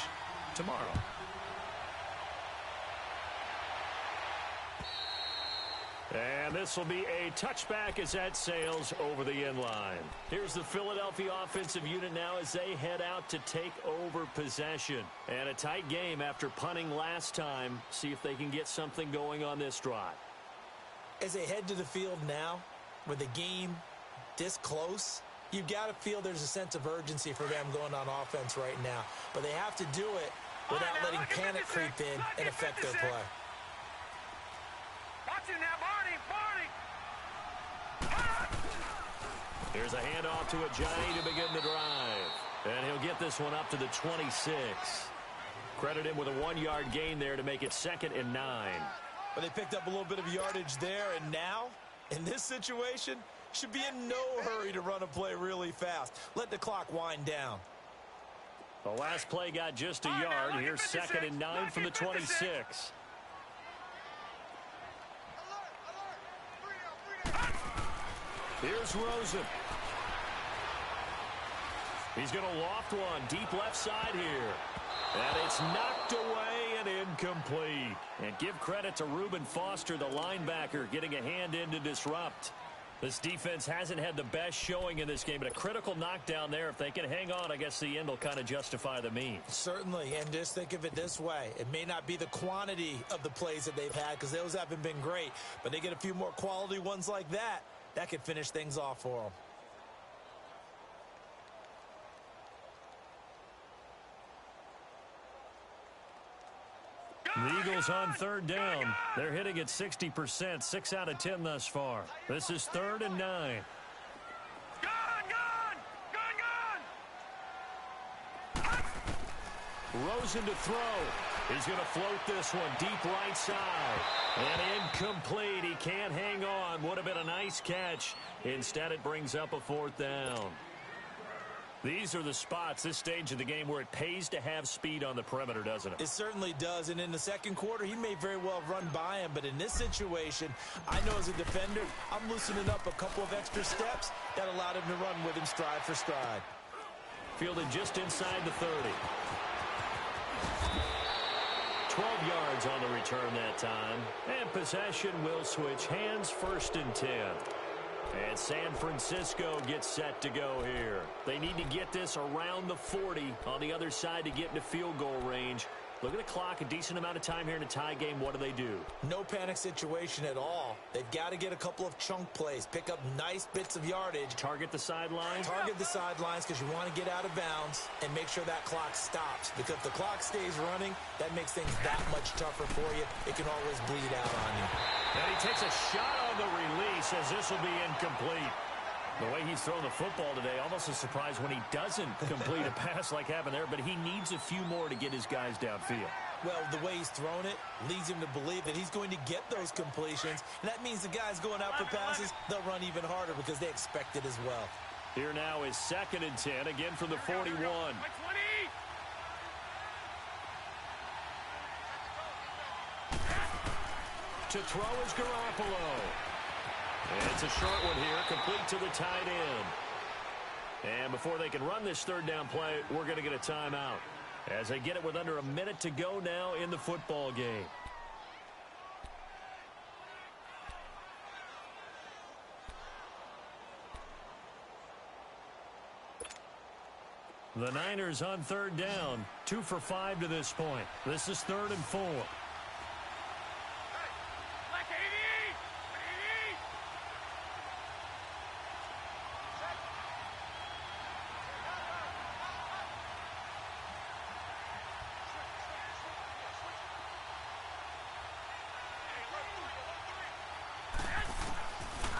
Tomorrow. And this will be a touchback as that sails over the end line. Here's the Philadelphia offensive unit now as they head out to take over possession. And a tight game after punting last time. See if they can get something going on this drive.
As they head to the field now, with the game this close, you've got to feel there's a sense of urgency for them going on offense right now. But they have to do it without letting panic creep in and affect their play.
Watch it now, Barney.
Here's a handoff to Ajayi to begin the drive. And he'll get this one up to the 26. Credit him with a 1-yard gain there to make it 2nd and 9.
But they picked up a little bit of yardage there, and now, in this situation, should be in no hurry to run a play really fast. Let the clock wind down.
The last play got just a yard. Here's 2nd and 9 from the 26. Here's Rosen. He's going to loft one deep left side here. And it's knocked away and incomplete. And give credit to Reuben Foster, the linebacker, getting a hand in to disrupt. This defense hasn't had the best showing in this game, but a critical knockdown there. If they can hang on, I guess the end will kind of justify the means.
Certainly, and just think of it this way. It may not be the quantity of the plays that they've had because those haven't been great, but they get a few more quality ones like that. That could finish things off for them.
The Eagles on 3rd down. They're hitting at 60%, 6 out of 10 thus far. This is 3rd and 9. Rosen to throw. He's going to float this one deep right side. And incomplete. He can't hang on. Would have been a nice catch. Instead, it brings up a fourth down. These are the spots, this stage of the game, where it pays to have speed on the perimeter, doesn't it?
It certainly does, and in the second quarter, he may very well run by him, but in this situation, I know as a defender, I'm loosening up a couple of extra steps that allowed him to run with him stride for stride.
Fielded just inside the 30. 12 yards on the return that time, and possession will switch hands, 1st and 10. And San Francisco gets set to go here. They need to get this around the 40 on the other side to get into field goal range. Look at the clock, a decent amount of time here in a tie game. What do they do? No panic situation at all. They've got to get a couple of chunk plays, pick up nice bits of yardage. Target the sidelines? Target the sidelines because you want to get out of bounds and make sure that clock stops. Because if the clock stays running, that makes things that much tougher for you. It can always bleed out on you. And he takes a shot on the release as this will be incomplete. The way he's thrown the football today, almost a surprise when he doesn't complete a pass like happened there, but he needs a few more to get his guys downfield.
Well, the way he's thrown it leads him to believe that he's going to get those completions, and that means the guys going out for passes, they'll run even harder because they expect it as well.
Here now is 2nd and 10, again from the 41. To throw is Garoppolo. And it's a short one here, complete to the tight end. And before they can run this 3rd down play, we're going to get a timeout as they get it with under a minute to go now in the football game. The Niners on 3rd down, 2 for 5 to this point. This is 3rd and 4.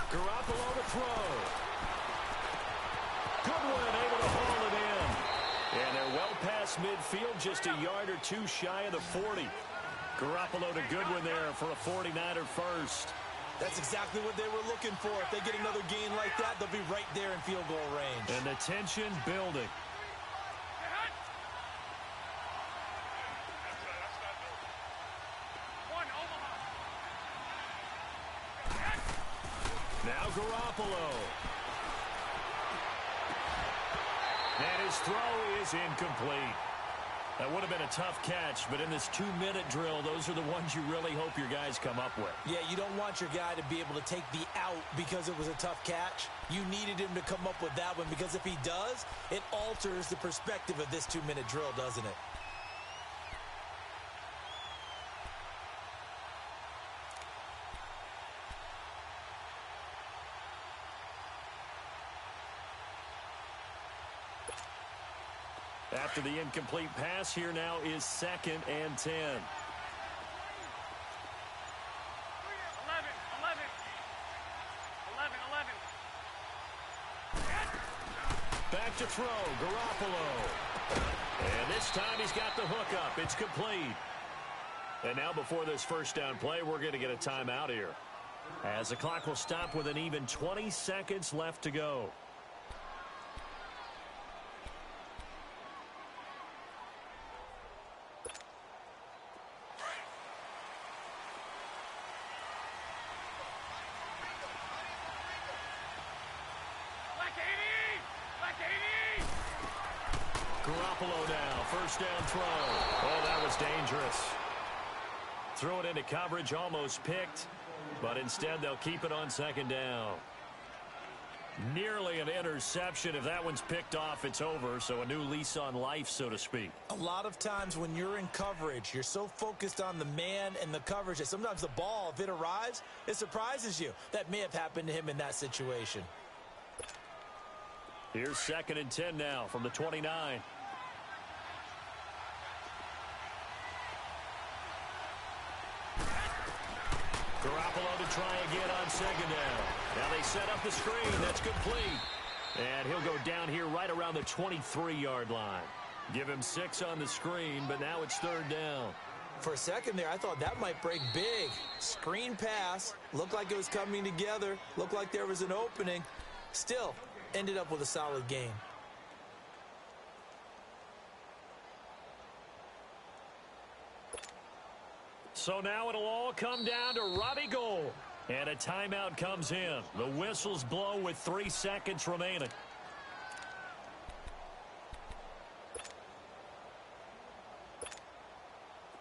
Garoppolo to throw. Goodwin able to haul it in. And they're well past midfield, just a yard or 2 shy of the 40. Garoppolo to Goodwin there for a 49er first.
That's exactly what they were looking for. If they get another gain like that, they'll be right there in field goal range.
And the tension building. Now Garoppolo. And his throw is incomplete. That would have been a tough catch, but in this 2-minute drill, those are the ones you really hope your guys come up with.
Yeah, you don't want your guy to be able to take the out because it was a tough catch. You needed him to come up with that one because if he does, it alters the perspective of this 2-minute drill, doesn't it?
After the incomplete pass, here now is 2nd and 10.
11.
Back to throw, Garoppolo. And this time he's got the hook up. It's complete. And now before this 1st down play, we're going to get a timeout here, as the clock will stop with an even 20 seconds left to go. Garoppolo now, 1st down throw. Oh, that was dangerous. Throw it into coverage, almost picked, but instead they'll keep it on 2nd down. Nearly an interception. If that one's picked off, it's over, so a new lease on life, so to speak.
A lot of times when you're in coverage, you're so focused on the man and the coverage that sometimes the ball, if it arrives, it surprises you. That may have happened to him in that situation.
Here's 2nd and 10 now from the 29. Garoppolo to try again on 2nd down. Now they set up the screen. That's complete. And he'll go down here right around the 23-yard line. Give him 6 on the screen, but now it's 3rd down.
For a second there, I thought that might break big. Screen pass. Looked like it was coming together. Looked like there was an opening. Still, ended up with a solid game.
So now it'll all come down to Robbie Gould. And a timeout comes in. The whistles blow with 3 seconds remaining.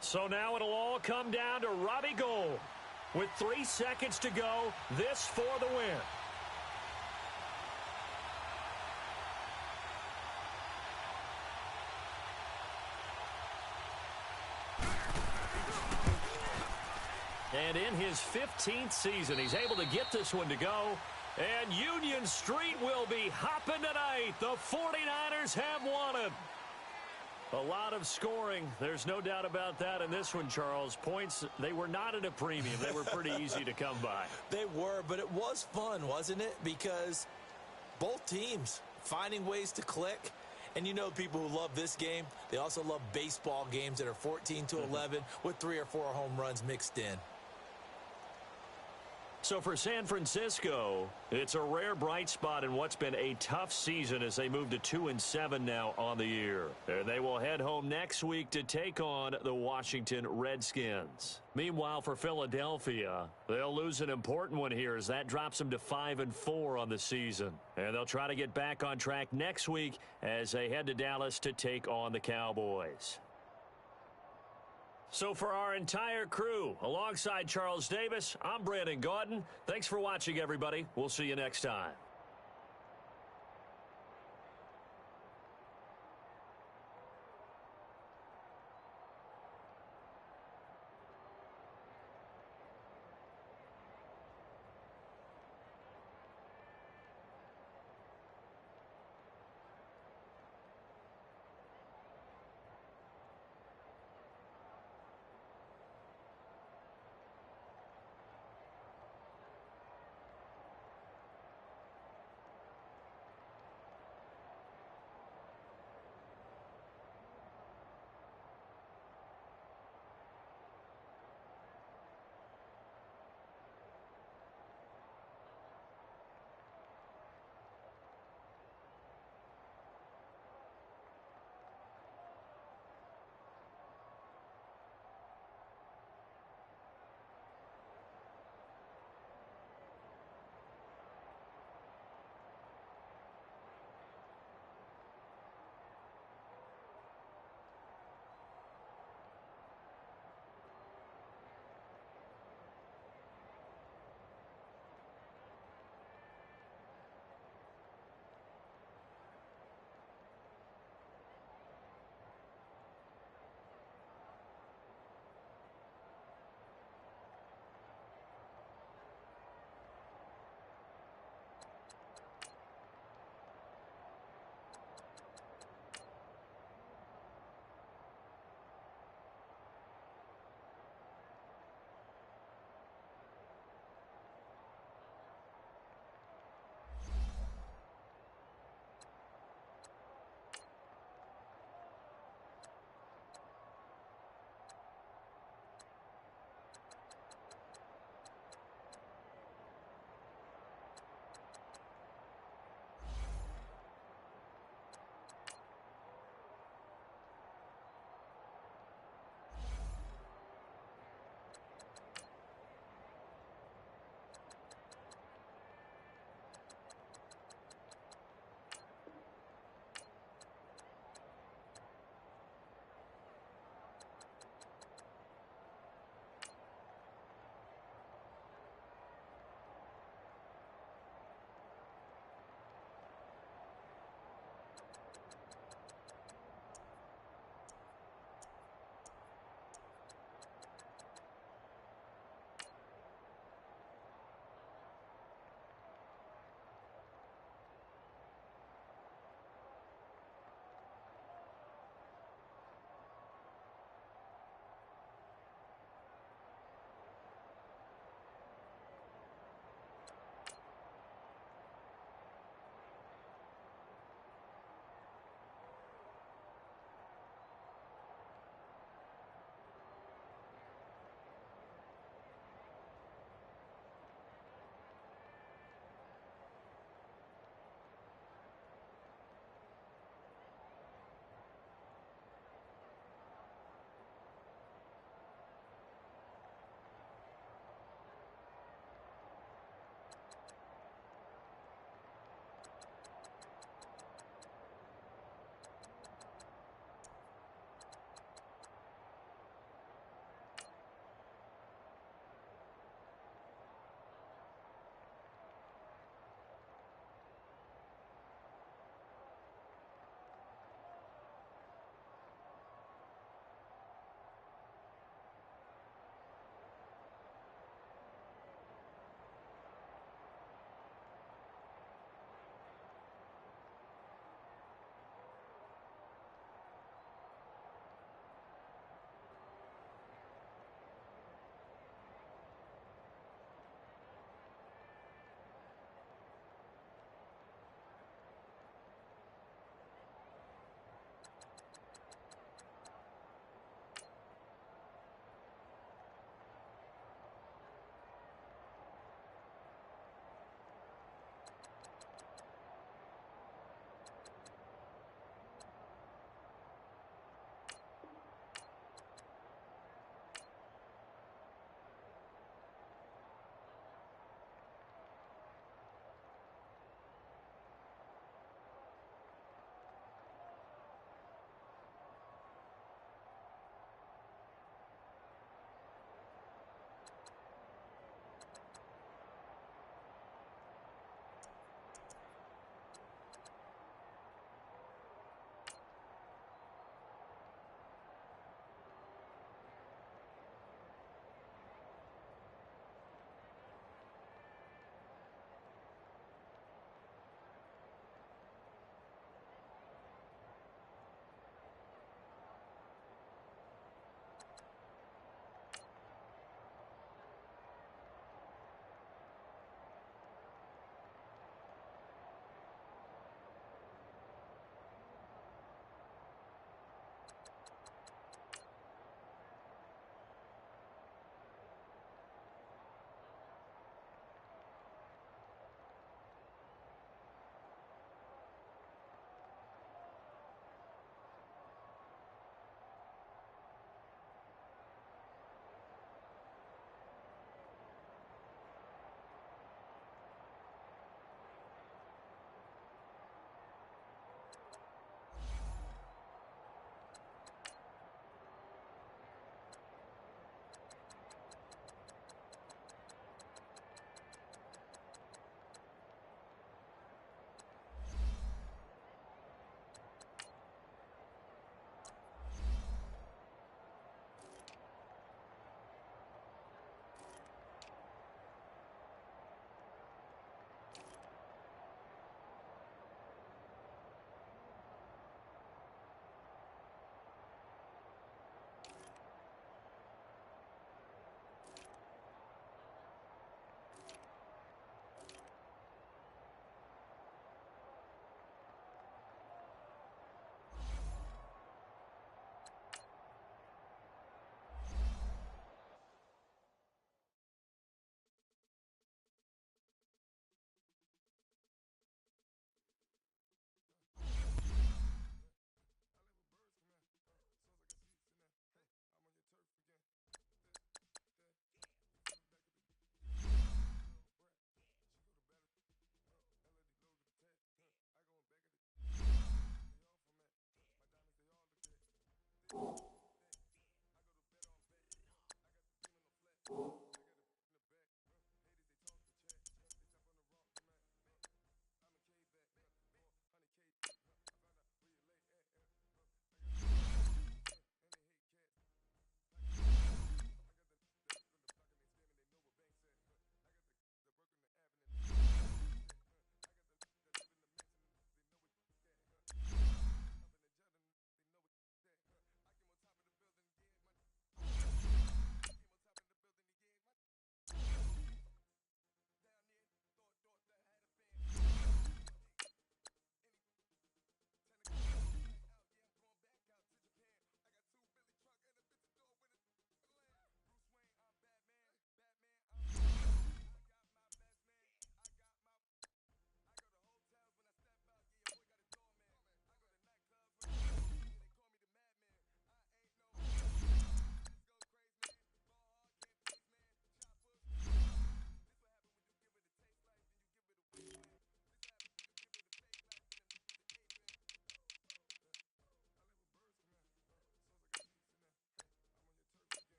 So now it'll all come down to Robbie Gould. With 3 seconds to go, this for the win. And in his 15th season, he's able to get this one to go. And Union Street will be hopping tonight. The 49ers have won it. A lot of scoring. There's no doubt about that in this one, Charles. Points, they were not at a premium. They were pretty easy to come by.
They were, but it was fun, wasn't it? Because both teams finding ways to click. And you know people who love this game, they also love baseball games that are 14-11 with 3 or 4 home runs mixed in.
So for San Francisco, it's a rare bright spot in what's been a tough season as they move to 2-7 now on the year. And they will head home next week to take on the Washington Redskins. Meanwhile, for Philadelphia, they'll lose an important one here as that drops them to 5-4 on the season. And they'll try to get back on track next week as they head to Dallas to take on the Cowboys. So for our entire crew, alongside Charles Davis, I'm Brandon Gaudin. Thanks for watching, everybody. We'll see you next time.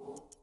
Bye.